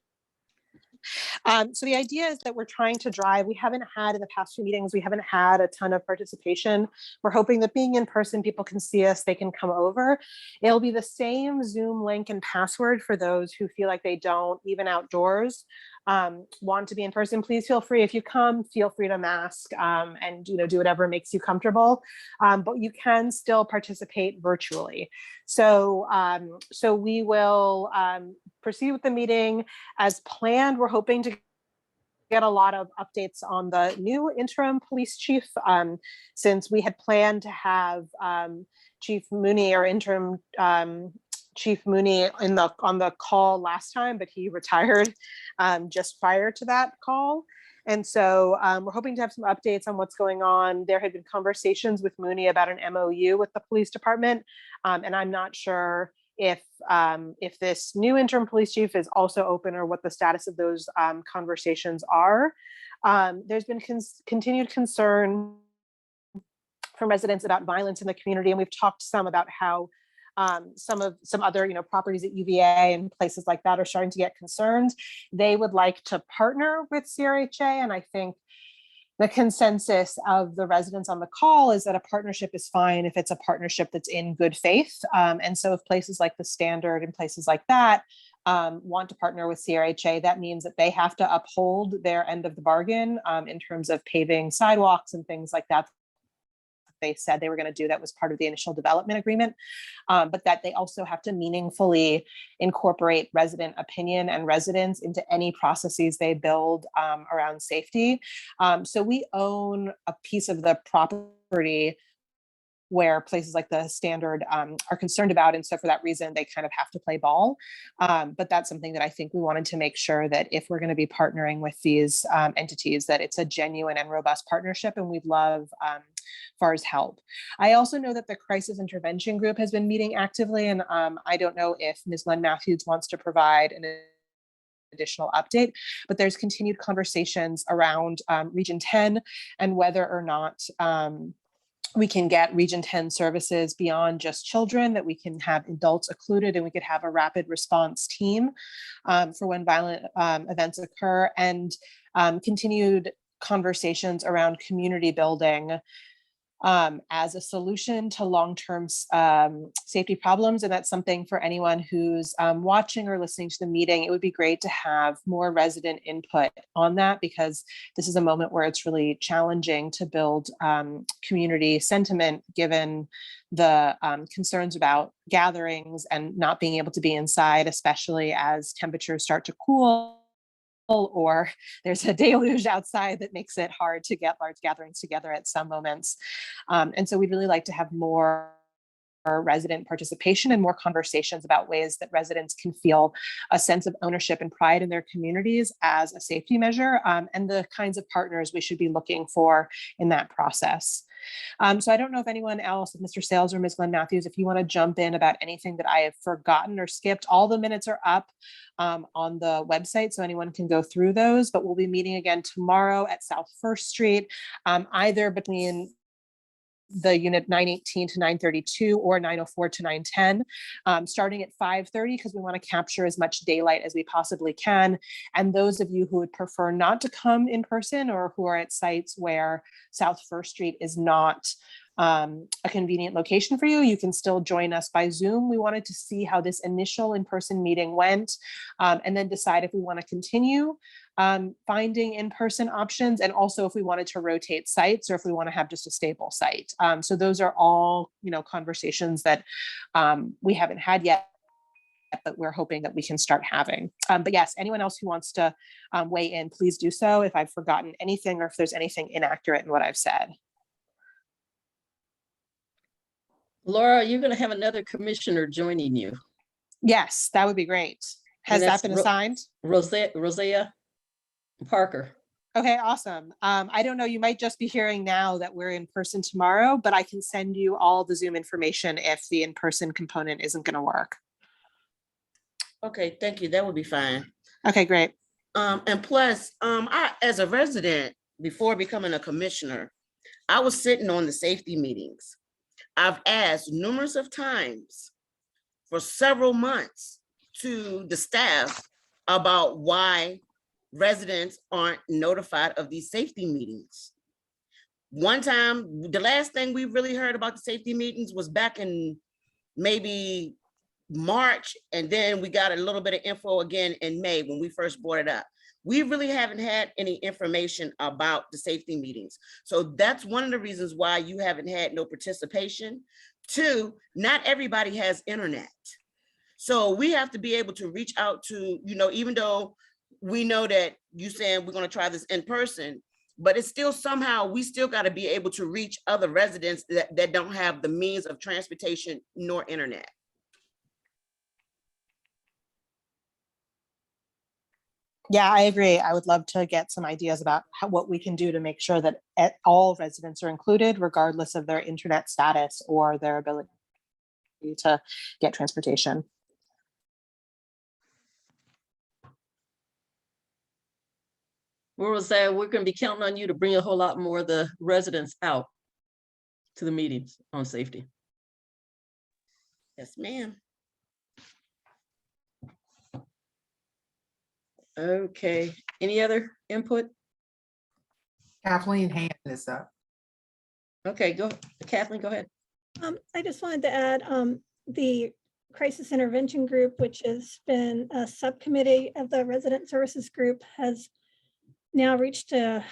So the idea is that we're trying to drive, we haven't had in the past few meetings, we haven't had a ton of participation. We're hoping that being in person, people can see us, they can come over. It'll be the same Zoom link and password for those who feel like they don't, even outdoors, want to be in person. Please feel free, if you come, feel free to mask and do whatever makes you comfortable. But you can still participate virtually. So we will proceed with the meeting as planned. We're hoping to get a lot of updates on the new interim police chief, since we had planned to have Chief Mooney or interim Chief Mooney on the call last time, but he retired just prior to that call. And so we're hoping to have some updates on what's going on. There had been conversations with Mooney about an MOU with the police department, and I'm not sure if this new interim police chief is also open or what the status of those conversations are. There's been continued concern from residents about violence in the community, and we've talked some about how some other properties at UVA and places like that are starting to get concerned. They would like to partner with CRHA, and I think the consensus of the residents on the call is that a partnership is fine if it's a partnership that's in good faith. And so if places like the Standard and places like that want to partner with CRHA, that means that they have to uphold their end of the bargain in terms of paving sidewalks and things like that. They said they were going to do that was part of the initial development agreement, but that they also have to meaningfully incorporate resident opinion and residents into any processes they build around safety. So we own a piece of the property where places like the Standard are concerned about. And so for that reason, they kind of have to play ball. But that's something that I think we wanted to make sure that if we're going to be partnering with these entities, that it's a genuine and robust partnership, and we'd love FAR's help. I also know that the Crisis Intervention Group has been meeting actively, and I don't know if Ms. Glenn Matthews wants to provide an additional update, but there's continued conversations around Region 10 and whether or not we can get Region 10 services beyond just children, that we can have adults included, and we could have a rapid response team for when violent events occur, and continued conversations around community building as a solution to long-term safety problems. And that's something for anyone who's watching or listening to the meeting. It would be great to have more resident input on that, because this is a moment where it's really challenging to build community sentiment, given the concerns about gatherings and not being able to be inside, especially as temperatures start to cool, or there's a deluge outside that makes it hard to get large gatherings together at some moments. And so we'd really like to have more resident participation and more conversations about ways that residents can feel a sense of ownership and pride in their communities as a safety measure, and the kinds of partners we should be looking for in that process. So I don't know if anyone else, if Mr. Sales or Ms. Glenn Matthews, if you want to jump in about anything that I have forgotten or skipped. All the minutes are up on the website, so anyone can go through those, but we'll be meeting again tomorrow at South First Street, either between the unit 918 to 932 or 904 to 910, starting at 5:30, because we want to capture as much daylight as we possibly can. And those of you who would prefer not to come in person, or who are at sites where South First Street is not a convenient location for you, you can still join us by Zoom. We wanted to see how this initial in-person meeting went, and then decide if we want to continue finding in-person options, and also if we wanted to rotate sites, or if we want to have just a stable site. So those are all, conversations that we haven't had yet, but we're hoping that we can start having. But yes, anyone else who wants to weigh in, please do so if I've forgotten anything, or if there's anything inaccurate in what I've said. Laura, you're going to have another commissioner joining you. Yes, that would be great. Has that been assigned? Rosea Parker. Okay, awesome. I don't know, you might just be hearing now that we're in person tomorrow, but I can send you all the Zoom information if the in-person component isn't going to work. Okay, thank you. That would be fine. Okay, great. And plus, I, as a resident, before becoming a commissioner, I was sitting on the safety meetings. I've asked numerous of times for several months to the staff about why residents aren't notified of these safety meetings. One time, the last thing we really heard about the safety meetings was back in maybe March, and then we got a little bit of info again in May when we first brought it up. We really haven't had any information about the safety meetings. So that's one of the reasons why you haven't had no participation. Two, not everybody has internet. So we have to be able to reach out to, you know, even though we know that you saying we're going to try this in person, but it's still somehow, we still got to be able to reach other residents that don't have the means of transportation nor internet. Yeah, I agree. I would love to get some ideas about what we can do to make sure that all residents are included, regardless of their internet status or their ability to get transportation. Where was that? We're going to be counting on you to bring a whole lot more of the residents out to the meetings on safety. Yes, ma'am. Okay, any other input? Kathleen hand is up. Okay, go, Kathleen, go ahead. I just wanted to add the Crisis Intervention Group, which has been a subcommittee of the Resident Services Group, has now reached a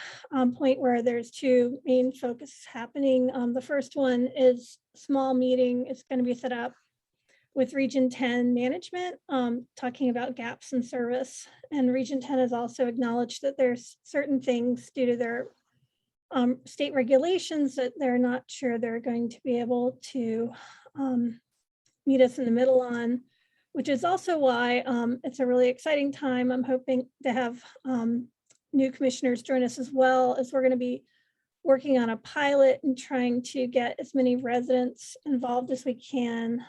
point where there's two main focuses happening. The first one is small meeting. It's going to be set up with Region 10 management, talking about gaps in service. And Region 10 has also acknowledged that there's certain things due to their state regulations that they're not sure they're going to be able to meet us in the middle on, which is also why it's a really exciting time. I'm hoping to have new commissioners join us as well, as we're going to be working on a pilot and trying to get as many residents involved as we can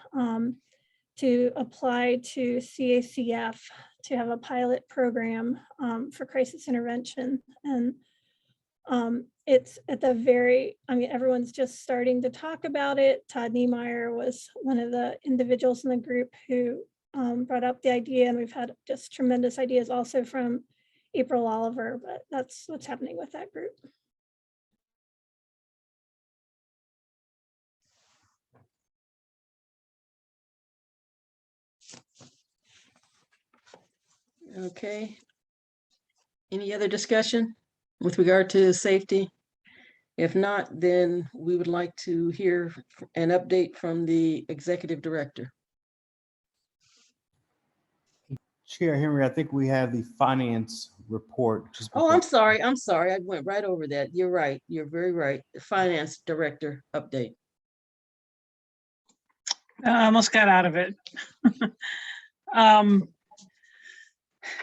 to apply to CACF to have a pilot program for crisis intervention. And it's at the very, I mean, everyone's just starting to talk about it. Todd Niemeyer was one of the individuals in the group who brought up the idea, and we've had just tremendous ideas also from April Oliver, but that's what's happening with that group. Okay. Any other discussion with regard to safety? If not, then we would like to hear an update from the executive director. Chair Henry, I think we have the finance report. Just Oh, before- I'm sorry. I'm sorry. I went right over that. You're right. You're very right. The finance director update. I almost got out of it.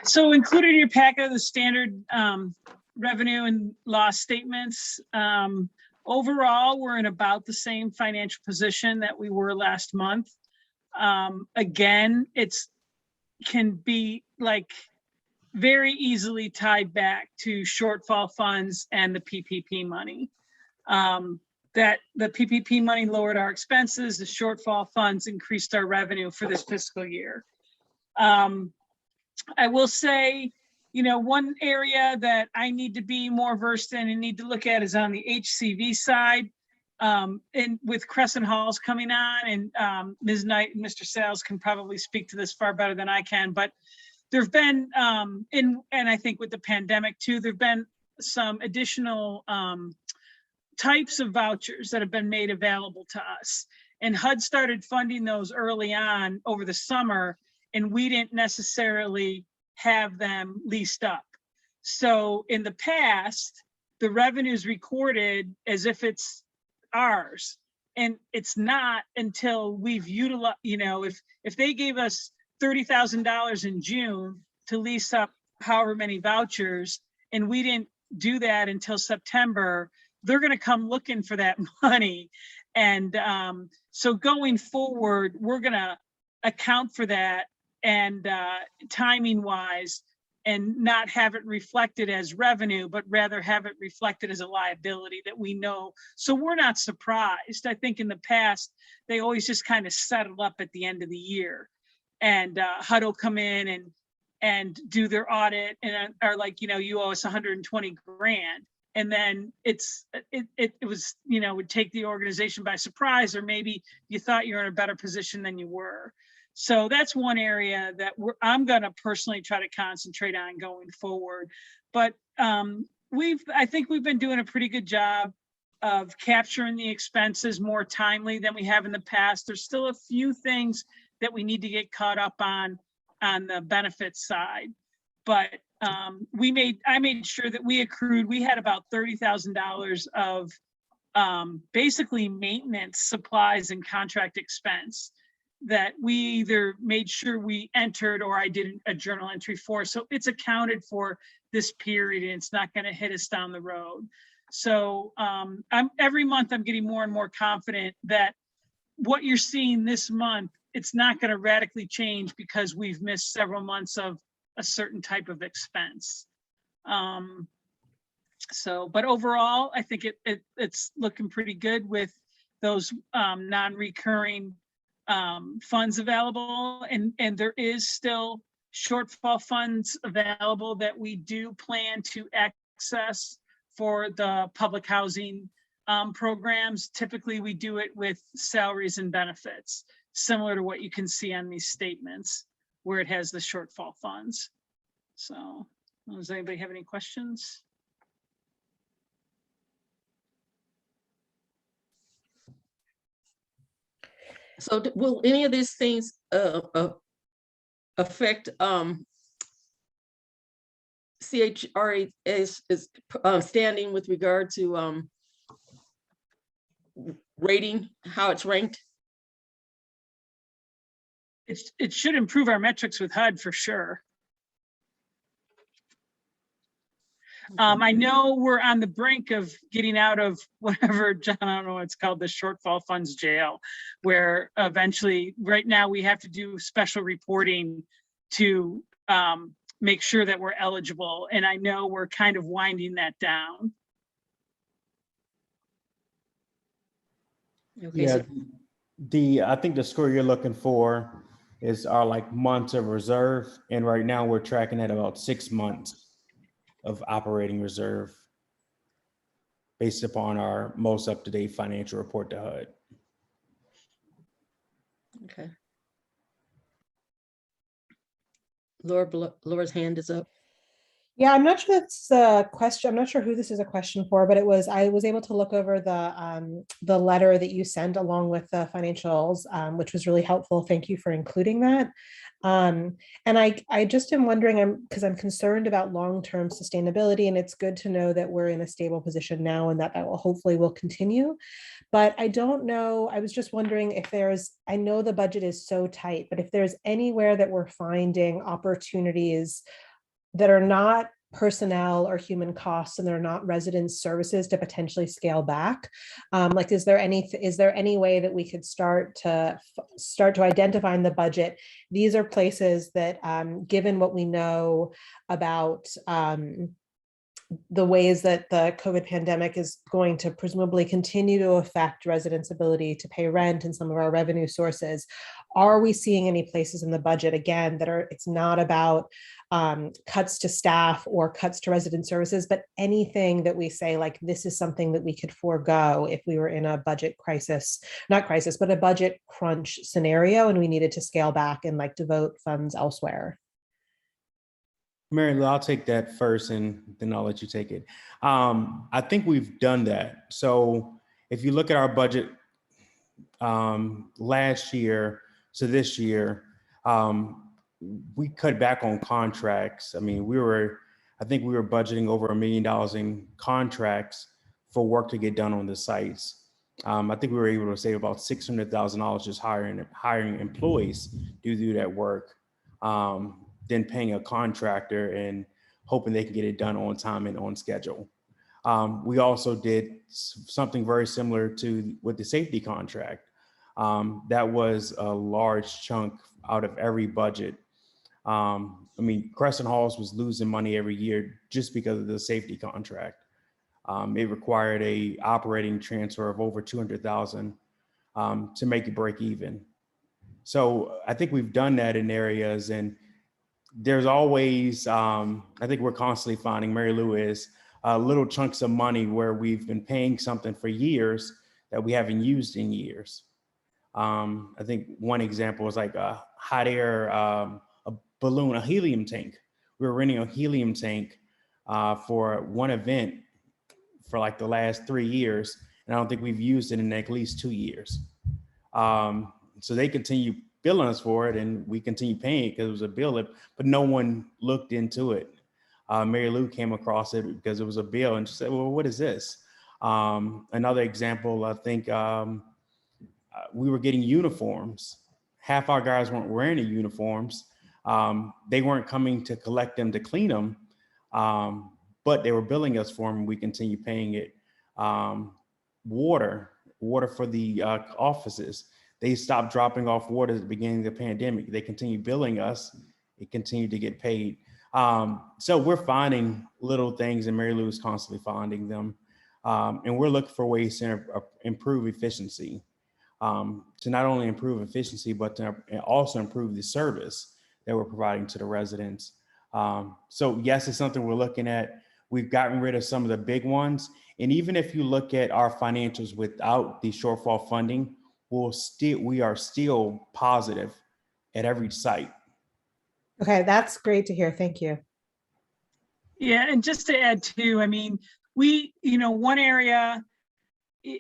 So included in your packet are the standard revenue and loss statements. Overall, we're in about the same financial position that we were last month. Again, it's can be like very easily tied back to shortfall funds and the PPP money. That the PPP money lowered our expenses, the shortfall funds increased our revenue for this fiscal year. I will say, you know, one area that I need to be more versed in and need to look at is on the HCV side. And with Crescent Halls coming on, and Ms. Knight and Mr. Sales can probably speak to this far better than I can, but there've been, and I think with the pandemic too, there've been some additional types of vouchers that have been made available to us. And HUD started funding those early on over the summer, and we didn't necessarily have them leased up. So in the past, the revenue's recorded as if it's ours, and it's not until we've utilized, you know, if they gave us $30,000 in June to lease up however many vouchers, and we didn't do that until September, they're going to come looking for that money. And so going forward, we're going to account for that and timing wise, and not have it reflected as revenue, but rather have it reflected as a liability that we know. So we're not surprised. I think in the past, they always just kind of settle up at the end of the year, and HUD will come in and and do their audit and are like, you owe us 120 grand. And then it was, would take the organization by surprise, or maybe you thought you were in a better position than you were. So that's one area that I'm going to personally try to concentrate on going forward. But I think we've been doing a pretty good job of capturing the expenses more timely than we have in the past. There's still a few things that we need to get caught up on the benefits side. But I made sure that we had about $30,000 of basically maintenance supplies and contract expense that we either made sure we entered or I did a journal entry for. So it's accounted for this period and it's not going to hit us down the road. So every month I'm getting more and more confident that what you're seeing this month, it's not going to radically change because we've missed several months of a certain type of expense. But overall, I think it's looking pretty good with those non-recurring funds available, and there is still shortfall funds available that we do plan to access for the public housing programs. Typically, we do it with salaries and benefits, similar to what you can see on these statements where it has the shortfall funds. So, does anybody have any questions? So will any of these things affect CRHA's standing with regard to rating, how it's ranked? It should improve our metrics with HUD for sure. I know we're on the brink of getting out of whatever, John, I don't know what it's called, the shortfall funds jail, where eventually, right now, we have to do special reporting to make sure that we're eligible. And I know we're kind of winding that down. Okay, yeah, I think the score you're looking for is our like months of reserve. And right now we're tracking at about 6 months of operating reserve based upon our most up-to-date financial report to HUD. Okay. Laura's hand is up. Yeah, I'm not sure that's a question. I'm not sure who this is a question for, but I was able to look over the letter that you sent along with the financials, which was really helpful. Thank you for including that. And I just am wondering, because I'm concerned about long-term sustainability, and it's good to know that we're in a stable position now and that will hopefully will continue. But I don't know, I was just wondering if I know the budget is so tight, but if there's anywhere that we're finding opportunities that are not personnel or human costs and they're not resident services to potentially scale back. Like, is there any way that we could start to identify in the budget? These are places that, given what we know about the ways that the COVID pandemic is going to presumably continue to affect residents' ability to pay rent and some of our revenue sources, are we seeing any places in the budget, again, it's not about cuts to staff or cuts to resident services, but anything that we say, like, this is something that we could forego if we were in a budget crisis, not crisis, but a budget crunch scenario, and we needed to scale back and like devote funds elsewhere? Mary Lou, I'll take that first and then I'll let you take it. I think we've done that. So if you look at our budget last year to this year, we cut back on contracts. I mean, I think we were budgeting over $1 million in contracts for work to get done on the sites. I think we were able to save about $600,000 just hiring employees to do that work. Than paying a contractor and hoping they can get it done on time and on schedule. We also did something very similar with the safety contract. That was a large chunk out of every budget. I mean, Crescent Halls was losing money every year just because of the safety contract. It required a operating transfer of over $200,000 to make it break even. So I think we've done that in areas, and there's always, I think we're constantly finding, Mary Lou is, little chunks of money where we've been paying something for years that we haven't used in years. I think one example is like a hot air, a balloon, a helium tank. We were renting a helium tank for one event for like the last 3 years, and I don't think we've used it in at least 2 years. So they continue billing us for it, and we continue paying it because it was a bill, but no one looked into it. Mary Lou came across it because it was a bill, and she said, "Well, what is this?" Another example, I think we were getting uniforms. Half our guys weren't wearing the uniforms. They weren't coming to collect them to clean them, but they were billing us for them, and we continue paying it. Water for the offices. They stopped dropping off water at the beginning of the pandemic. They continue billing us. It continued to get paid. So we're finding little things, and Mary Lou is constantly finding them. And we're looking for ways to improve efficiency, to not only improve efficiency, but to also improve the service that we're providing to the residents. So yes, it's something we're looking at. We've gotten rid of some of the big ones. And even if you look at our financials without the shortfall funding, we are still positive at every site. Okay, that's great to hear. Thank you. Yeah, and just to add too, I mean, one area,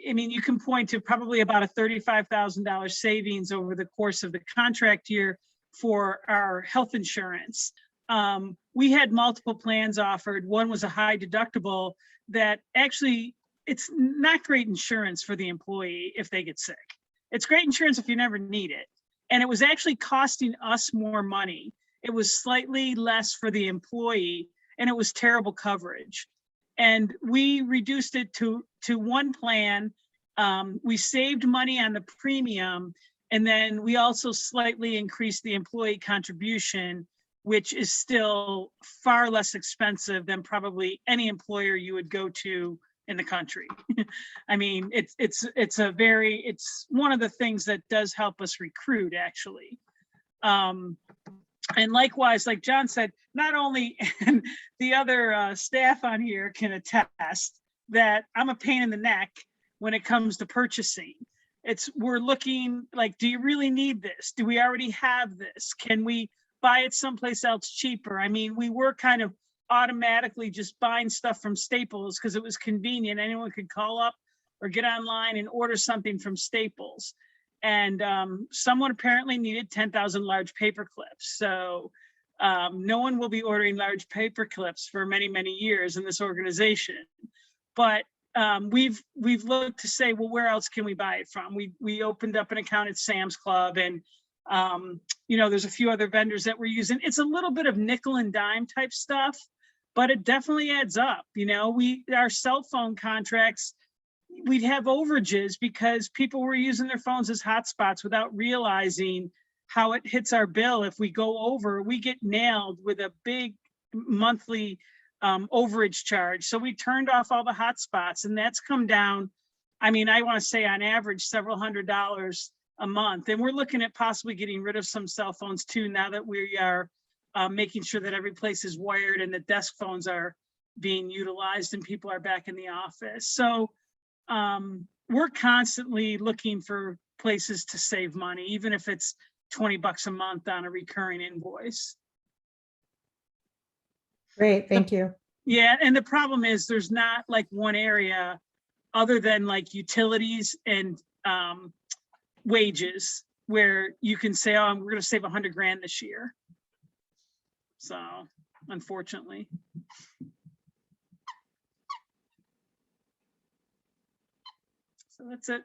I mean, you can point to probably about a $35,000 savings over the course of the contract year for our health insurance. We had multiple plans offered. One was a high deductible that actually, it's not great insurance for the employee if they get sick. It's great insurance if you never need it. And it was actually costing us more money. It was slightly less for the employee, and it was terrible coverage. And we reduced it to one plan. We saved money on the premium, and then we also slightly increased the employee contribution, which is still far less expensive than probably any employer you would go to in the country. I mean, it's one of the things that does help us recruit, actually. And likewise, like John said, not only, and the other staff on here can attest that I'm a pain in the neck when it comes to purchasing. We're looking like, do you really need this? Do we already have this? Can we buy it someplace else cheaper? I mean, we were kind of automatically just buying stuff from Staples because it was convenient. Anyone could call up or get online and order something from Staples. And someone apparently needed 10,000 large paper clips. So no one will be ordering large paper clips for many, many years in this organization. But we've looked to say, well, where else can we buy it from? We opened up an account at Sam's Club, and there's a few other vendors that we're using. It's a little bit of nickel and dime type stuff, but it definitely adds up. Our cell phone contracts, we'd have overages because people were using their phones as hotspots without realizing how it hits our bill. If we go over, we get nailed with a big monthly overage charge. So we turned off all the hotspots, and that's come down. I mean, I want to say on average, several $100s a month. And we're looking at possibly getting rid of some cell phones too, now that we are making sure that every place is wired and the desk phones are being utilized and people are back in the office. So we're constantly looking for places to save money, even if it's $20 a month on a recurring invoice. Great, thank you. Yeah, and the problem is there's not like one area other than like utilities and wages where you can say, oh, we're going to save 100 grand this year. So unfortunately. So that's it.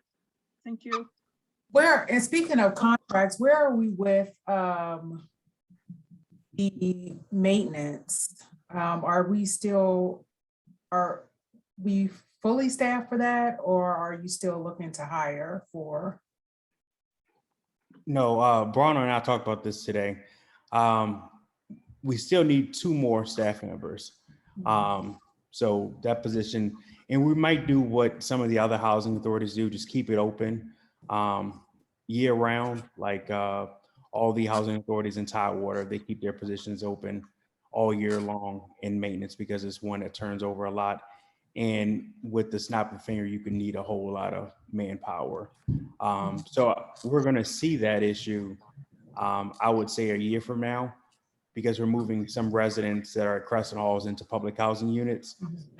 Thank you. And speaking of contracts, where are we with the maintenance? Are we fully staffed for that, or are you still looking to hire for? No, Bronner and I talked about this today. We still need 2 more staff members. So that position, and we might do what some of the other housing authorities do, just keep it open year round, like all the housing authorities in Tidewater, they keep their positions open all year long in maintenance because it's one that turns over a lot. And with the snap of a finger, you can need a whole lot of manpower. So we're going to see that issue, I would say, a year from now, because we're moving some residents that are at Crescent Halls into public housing units.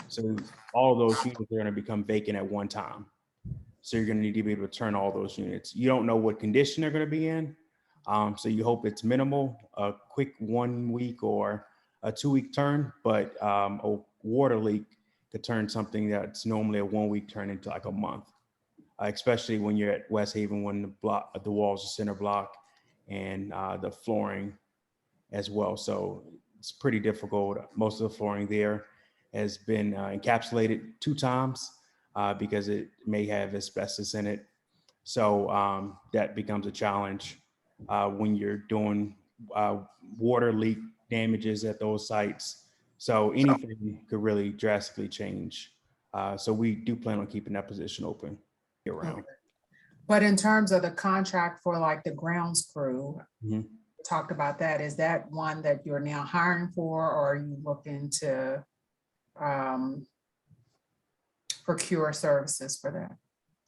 So all of those units are going to become vacant at one time. So you're going to need to be able to turn all those units. You don't know what condition they're going to be in. So you hope it's minimal, a quick 1 week or a 2 week turn, but a water leak could turn something that's normally a 1 week turn into like a month, especially when you're at West Haven, when the walls are center block and the flooring as well. So it's pretty difficult. Most of the flooring there has been encapsulated 2 times because it may have asbestos in it. So that becomes a challenge when you're doing water leak damages at those sites. So anything could really drastically change. So we do plan on keeping that position open year round. But in terms of the contract for like the grounds crew, Mhm. we talked about that. Is that one that you're now hiring for, or are you looking to procure services for that?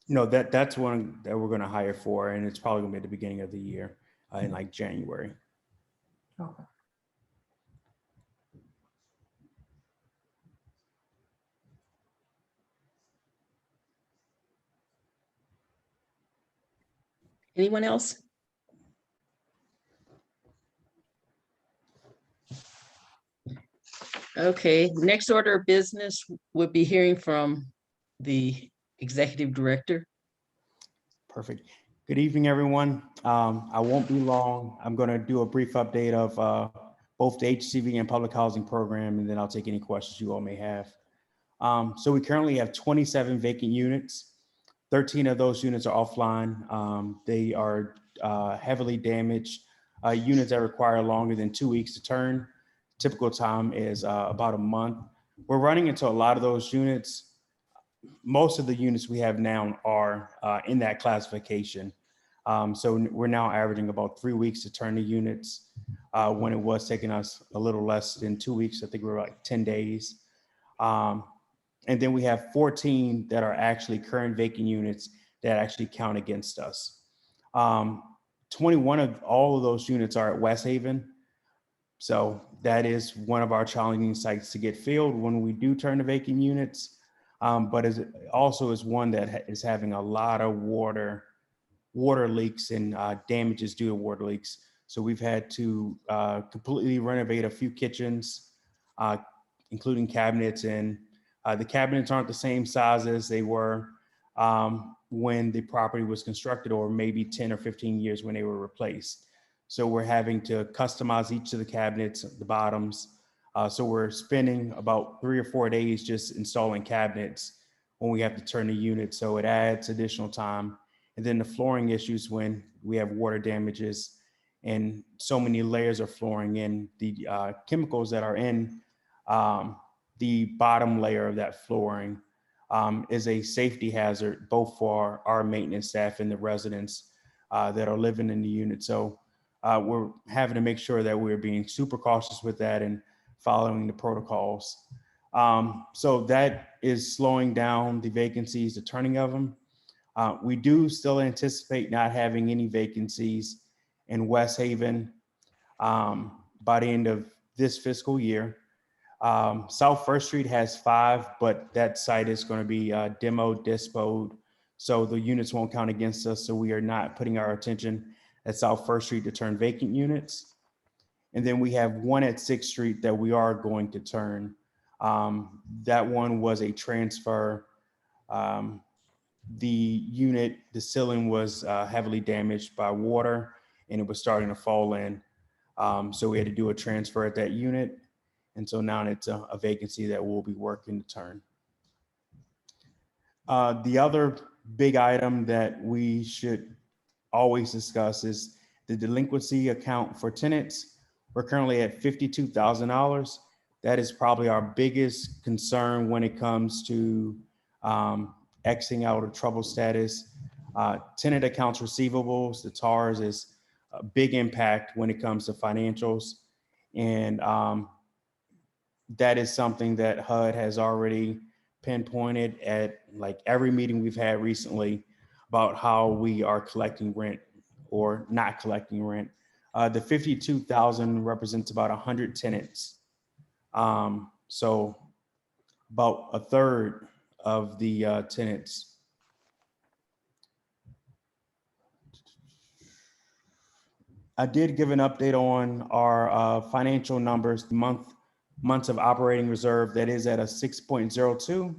No, that's one that we're going to hire for, and it's probably going to be at the beginning of the year in like January. Okay. Anyone else? Okay, next order of business would be hearing from the executive director. Perfect. Good evening, everyone. I won't be long. I'm going to do a brief update of both the HCV and public housing program, and then I'll take any questions you all may have. So we currently have 27 vacant units. 13 of those units are offline. They are heavily damaged units that require longer than 2 weeks to turn. Typical time is about a month. We're running into a lot of those units. Most of the units we have now are in that classification. So we're now averaging about 3 weeks to turn the units when it was taking us a little less than 2 weeks. I think we were like 10 days. And then we have 14 that are actually current vacant units that actually count against us. 21 of all of those units are at West Haven. So that is one of our challenging sites to get filled when we do turn to vacant units. But it also is one that is having a lot of water leaks and damages due to water leaks. So we've had to completely renovate a few kitchens, including cabinets, and the cabinets aren't the same size as they were when the property was constructed, or maybe 10 or 15 years when they were replaced. So we're having to customize each of the cabinets, the bottoms. So we're spending about 3 or 4 days just installing cabinets when we have to turn the unit. So it adds additional time. And then the flooring issues when we have water damages and so many layers of flooring, and the chemicals that are in the bottom layer of that flooring is a safety hazard, both for our maintenance staff and the residents that are living in the unit. So we're having to make sure that we're being super cautious with that and following the protocols. So that is slowing down the vacancies, the turning of them. We do still anticipate not having any vacancies in West Haven by the end of this fiscal year. South First Street has 5, but that site is going to be disposed. So the units won't count against us. So we are not putting our attention at South First Street to turn vacant units. And then we have one at 6th Street that we are going to turn. That one was a transfer. The unit, the ceiling was heavily damaged by water and it was starting to fall in. So we had to do a transfer at that unit. And so now it's a vacancy that we'll be working to turn. The other big item that we should always discuss is the delinquency account for tenants. We're currently at $52,000. That is probably our biggest concern when it comes to Xing out of trouble status. Tenant accounts receivables, the TARS, is a big impact when it comes to financials. And that is something that HUD has already pinpointed at like every meeting we've had recently about how we are collecting rent or not collecting rent. The 52,000 represents about 100 tenants. So about a third of the tenants. I did give an update on our financial numbers, months of operating reserve that is at a 6.02.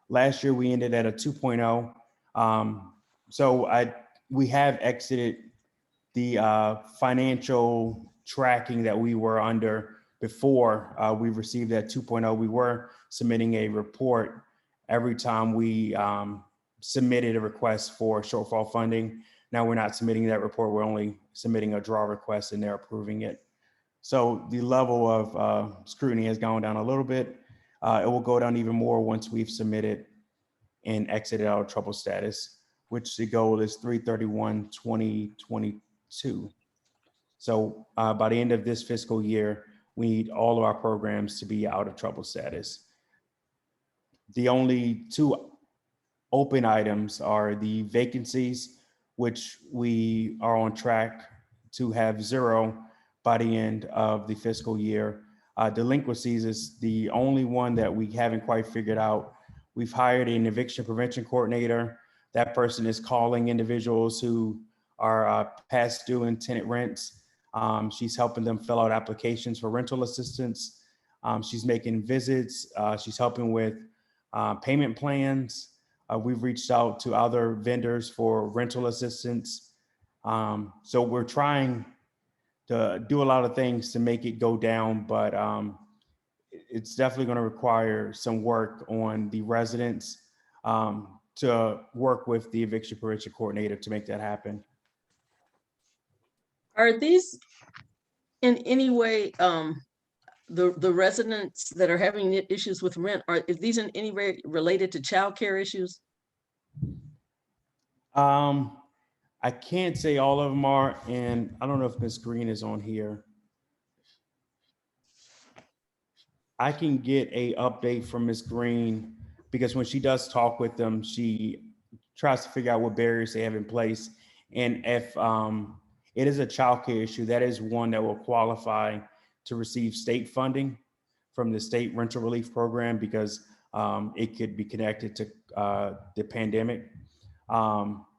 Last year we ended at a 2.0. So we have exited the financial tracking that we were under before we received that 2.0. We were submitting a report every time we submitted a request for shortfall funding. Now we're not submitting that report. We're only submitting a draw request and they're approving it. So the level of scrutiny has gone down a little bit. It will go down even more once we've submitted and exited out of trouble status, which the goal is 3/31/2022. So by the end of this fiscal year, we need all of our programs to be out of trouble status. The only two open items are the vacancies, which we are on track to have 0 by the end of the fiscal year. Delinquencies is the only one that we haven't quite figured out. We've hired an eviction prevention coordinator. That person is calling individuals who are past due in tenant rents. She's helping them fill out applications for rental assistance. She's making visits. She's helping with payment plans. We've reached out to other vendors for rental assistance. So we're trying to do a lot of things to make it go down, but it's definitely going to require some work on the residents to work with the eviction prevention coordinator to make that happen. Are these in any way, the residents that are having issues with rent, are these in any way related to childcare issues? I can't say all of them are, and I don't know if Ms. Green is on here. I can get a update from Ms. Green because when she does talk with them, she tries to figure out what barriers they have in place. And if it is a childcare issue, that is one that will qualify to receive state funding from the state rental relief program because it could be connected to the pandemic.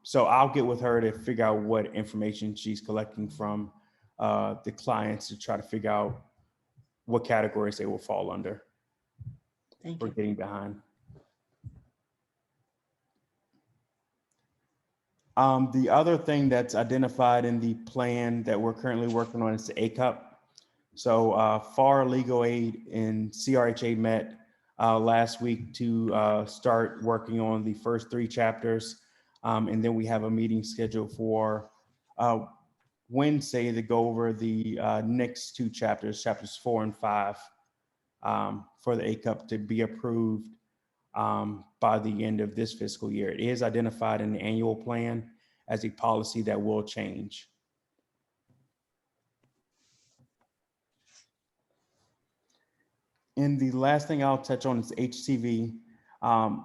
So I'll get with her to figure out what information she's collecting from the clients to try to figure out what categories they will fall under. Thank for you. getting behind. The other thing that's identified in the plan that we're currently working on is the ACUP. So FAR Legal Aid and CRHA met last week to start working on the first 3 chapters. And then we have a meeting scheduled for Wednesday to go over the next 2 chapters, chapters 4 and 5, for the ACUP to be approved by the end of this fiscal year. It is identified in the annual plan as a policy that will change. And the last thing I'll touch on is HCV.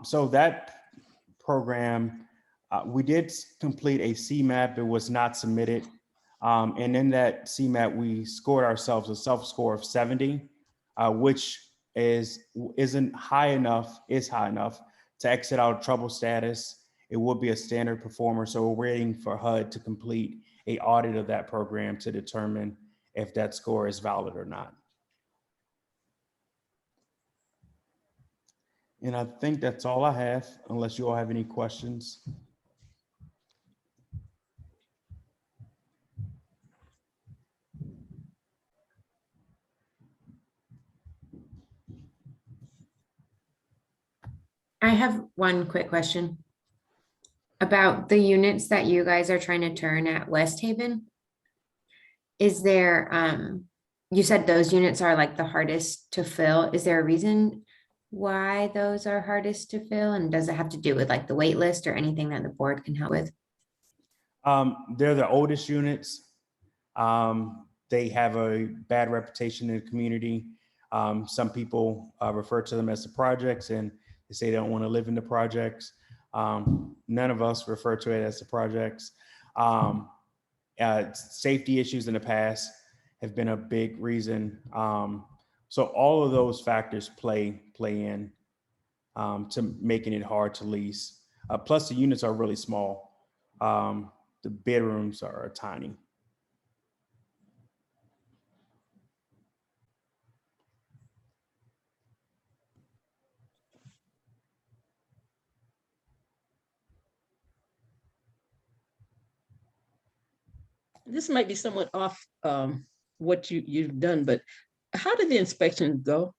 So that program, we did complete a CMAP. It was not submitted. And in that CMAP, we scored ourselves a self-score of 70, which isn't high enough, is high enough to exit out of trouble status. It would be a standard performer. So we're waiting for HUD to complete an audit of that program to determine if that score is valid or not. And I think that's all I have, unless you all have any questions. I have one quick question about the units that you guys are trying to turn at West Haven. Is there, you said those units are like the hardest to fill. Is there a reason why those are hardest to fill? And does it have to do with like the wait list or anything that the board can help with? They're the oldest units. They have a bad reputation in the community. Some people refer to them as the projects, and they say they don't want to live in the projects. None of us refer to it as the projects. Safety issues in the past have been a big reason. So all of those factors play in to making it hard to lease. Plus the units are really small. The bedrooms are tiny. This might be somewhat off what you've done, but how did the inspection go?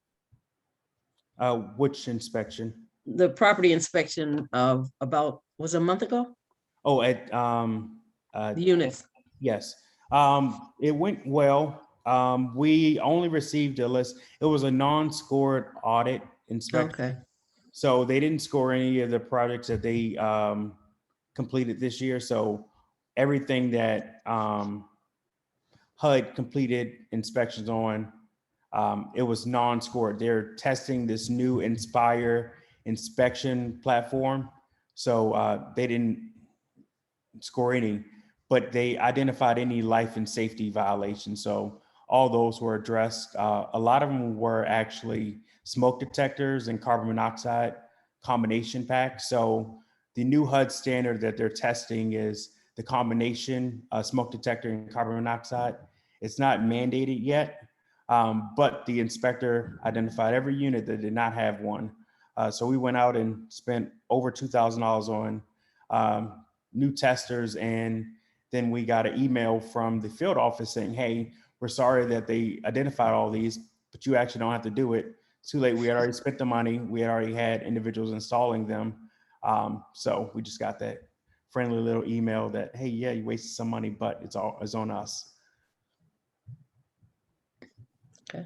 Which inspection? The property inspection of about, was it a month ago? Oh, at The units. yes. It went well. We only received a list. It was a non-scored audit inspection. Okay. So they didn't score any of the projects that they completed this year. So everything that HUD completed inspections on, it was non-scored. They're testing this new Inspire inspection platform. So they didn't score any, but they identified any life and safety violations. So all those were addressed. A lot of them were actually smoke detectors and carbon monoxide combination packs. So the new HUD standard that they're testing is the combination smoke detector and carbon monoxide. It's not mandated yet, but the inspector identified every unit that did not have one. So we went out and spent over $2,000 on new testers, and then we got an email from the field office saying, hey, we're sorry that they identified all these, but you actually don't have to do it. It's too late. We had already spent the money. We had already had individuals installing them. So we just got that friendly little email that, hey, yeah, you wasted some money, but it's on us. Okay.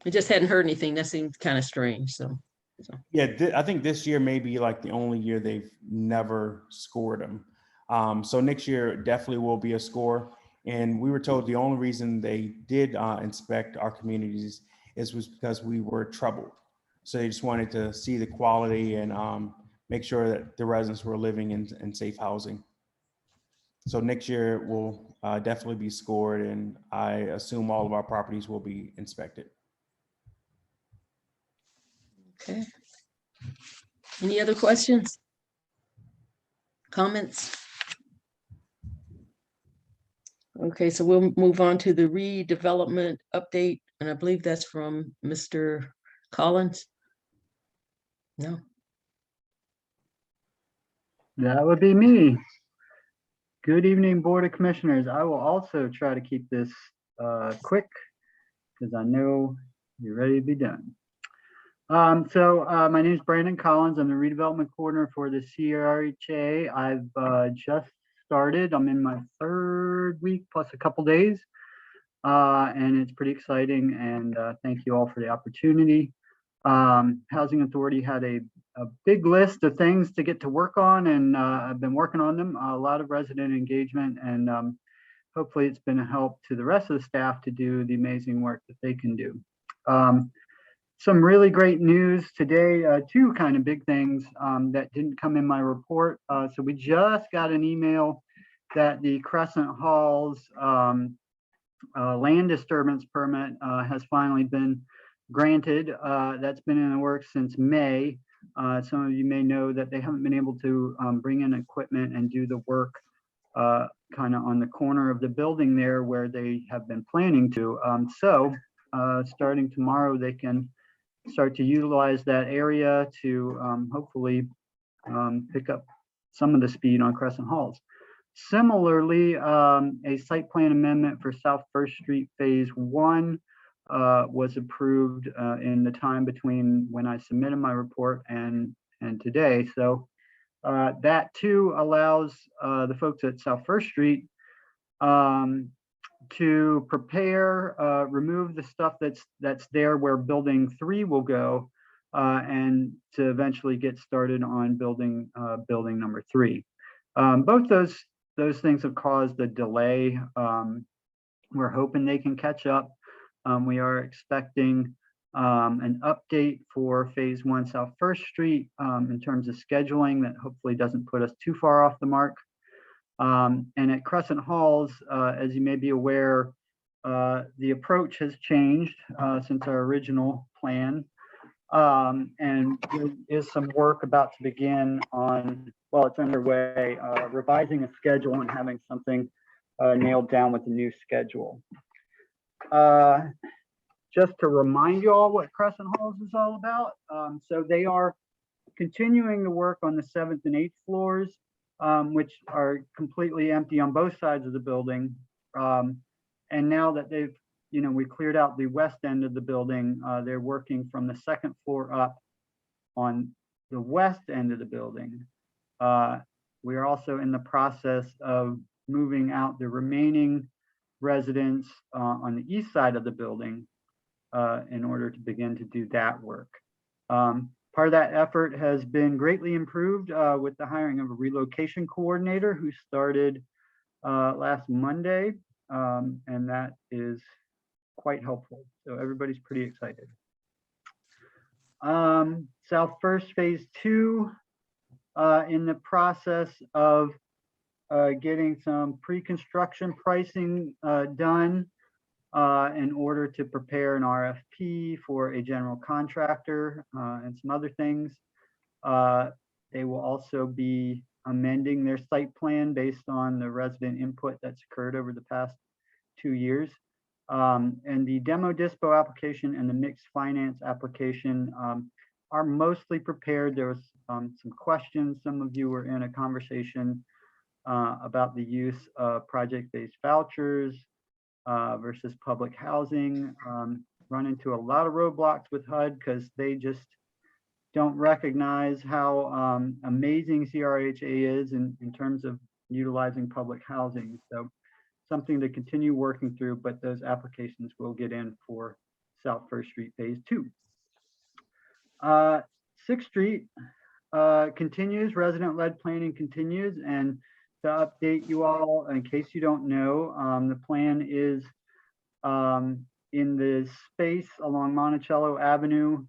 I just hadn't heard anything. That seemed kind of strange. So. Yeah, I think this year may be like the only year they've never scored them. So next year definitely will be a score. And we were told the only reason they did inspect our communities was because we were troubled. So they just wanted to see the quality and make sure that the residents were living in safe housing. So next year will definitely be scored, and I assume all of our properties will be inspected. Okay. Any other questions? Comments? Okay, so we'll move on to the redevelopment update, and I believe that's from Mr. Collins. No. That would be me. Good evening, Board of Commissioners. I will also try to keep this quick because I know you're ready to be done. My name is Brandon Collins. I'm the redevelopment coordinator for the CRHA. I've just started. I'm in my 3rd week plus a couple days, and it's pretty exciting. And thank you all for the opportunity. Housing Authority had a big list of things to get to work on, and I've been working on them. A lot of resident engagement, and hopefully it's been a help to the rest of the staff to do the amazing work that they can do. Some really great news today, 2 kind of big things that didn't come in my report. So we just got an email that the Crescent Halls land disturbance permit has finally been granted. That's been in the works since May. Some of you may know that they haven't been able to bring in equipment and do the work kind of on the corner of the building there where they have been planning to. Starting tomorrow, they can start to utilize that area to hopefully pick up some of the speed on Crescent Halls. Similarly, a site plan amendment for South First Street Phase 1 was approved in the time between when I submitted my report and today. So that too allows the folks at South First Street to prepare, remove the stuff that's there where building 3 will go, and to eventually get started on building number 3. Both those those things have caused a delay. We're hoping they can catch up. We are expecting an update for phase 1 South First Street in terms of scheduling that hopefully doesn't put us too far off the mark. And at Crescent Halls, as you may be aware, the approach has changed since our original plan. And there is some work about to begin on, well, it's underway, revising a schedule and having something nailed down with the new schedule. Just to remind you all what Crescent Halls is all about. So they are continuing the work on the 7th and 8th floors, which are completely empty on both sides of the building. And now that they've, we cleared out the west end of the building, they're working from the 2nd floor up on the west end of the building. We are also in the process of moving out the remaining residents on the east side of the building in order to begin to do that work. Part of that effort has been greatly improved with the hiring of a relocation coordinator who started last Monday, and that is quite helpful. So everybody's pretty excited. South First Phase 2, in the process of getting some pre-construction pricing done in order to prepare an RFP for a general contractor and some other things. They will also be amending their site plan based on the resident input that's occurred over the past 2 years. And the demo dispo application and the mixed finance application are mostly prepared. There was some questions. Some of you were in a conversation about the use of project-based vouchers versus public housing. Run into a lot of roadblocks with HUD because they just don't recognize how amazing CRHA is in terms of utilizing public housing. So something to continue working through, but those applications will get in for South First Street Phase 2. 6th Street continues, resident-led planning continues, and to update you all, in case you don't know, the plan is in the space along Monticello Avenue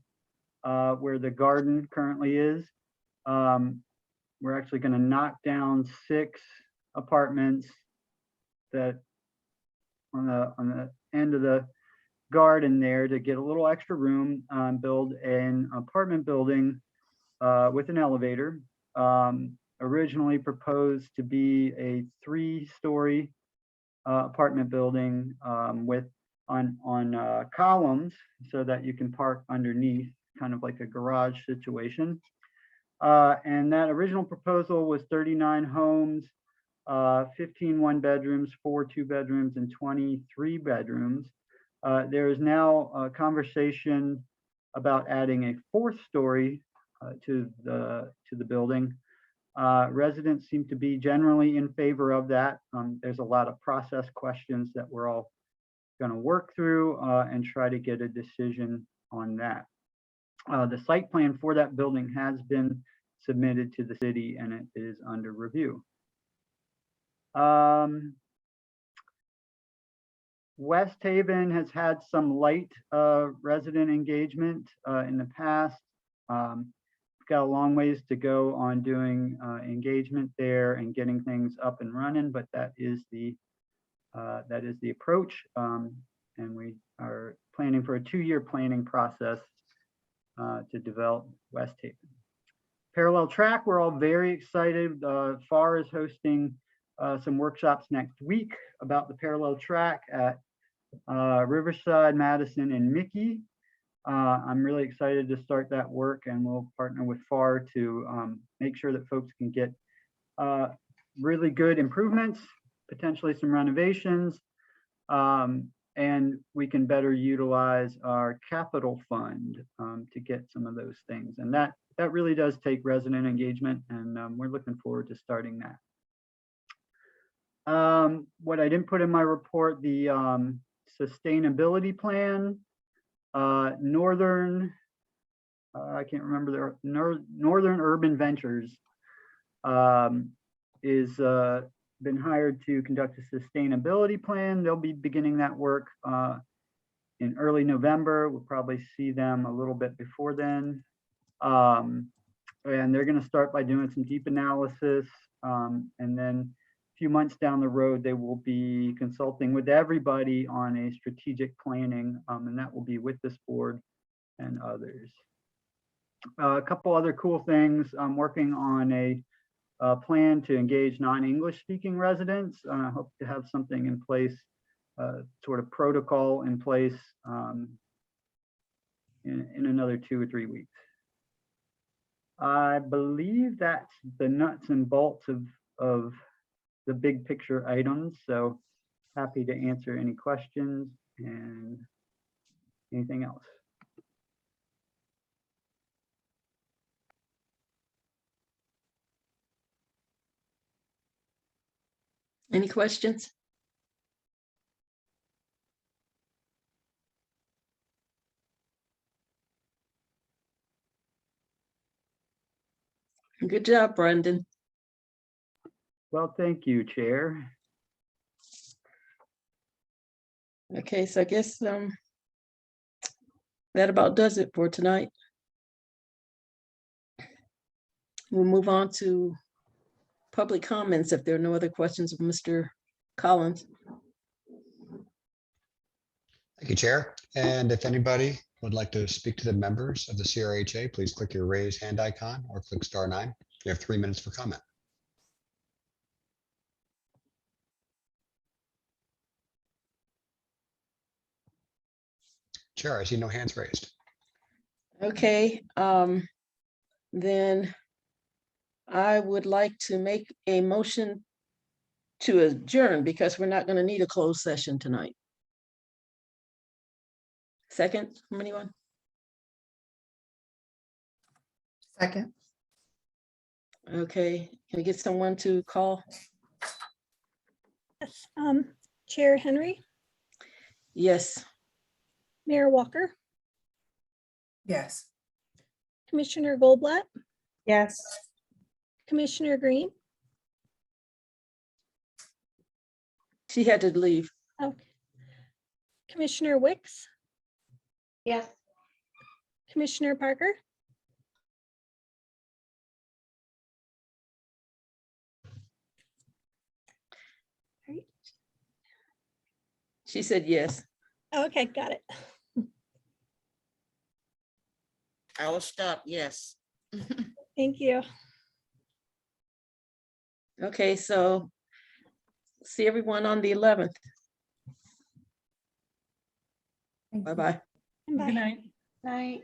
where the garden currently is. We're actually going to knock down 6 apartments that on the end of the garden there to get a little extra room, build an apartment building with an elevator. Originally proposed to be a 3-story apartment building with on columns so that you can park underneath, kind of like a garage situation. And that original proposal was 39 homes, 15 1-bedrooms, 4 2-bedrooms, and 23 bedrooms. There is now a conversation about adding a 4th story to the building. Residents seem to be generally in favor of that. There's a lot of process questions that we're all going to work through and try to get a decision on that. The site plan for that building has been submitted to the city and it is under review. West Haven has had some light resident engagement in the past. We've got a long ways to go on doing engagement there and getting things up and running, but that is the approach. And we are planning for a 2-year planning process to develop West Haven. Parallel Track, we're all very excited. FAR is hosting some workshops next week about the parallel track at Riverside, Madison, and Mickey. I'm really excited to start that work, and we'll partner with FAR to make sure that folks can get really good improvements, potentially some renovations, and we can better utilize our capital fund to get some of those things. And that really does take resident engagement, and we're looking forward to starting that. What I didn't put in my report, the sustainability plan, Northern, I can't remember, Northern Urban Ventures is been hired to conduct a sustainability plan. They'll be beginning that work in early November. We'll probably see them a little bit before then. And they're going to start by doing some deep analysis. And then a few months down the road, they will be consulting with everybody on a strategic planning, and that will be with this board and others. A couple other cool things. I'm working on a plan to engage non-English speaking residents. I hope to have something in place, sort of protocol in place in another 2 or 3 weeks. I believe that's the nuts and bolts of the big picture items. So happy to answer any questions and anything else. Any questions? Good job, Brendan. Well, thank you, Chair. Okay, so I guess that about does it for tonight. We'll move on to public comments if there are no other questions of Mr. Collins. Thank you, Chair. And if anybody would like to speak to the members of the CRHA, please click your raise hand icon or click *9. You have 3 minutes for comment. Chair, I see no hands raised. Okay, then I would like to make a motion to adjourn because we're not going to need a closed session tonight. Second from anyone? Second. Okay, can I get someone to call? Yes. Chair Henry, Yes. Mayor Walker, Yes. Commissioner Goldblatt, Yes. Commissioner Green. She had to leave. Okay. Commissioner Wicks, Yes. Commissioner Parker, She said yes. okay, got it. I will stop, yes. Thank you. Okay, so see everyone on the 11th. Bye-bye. Bye. Good night. Night.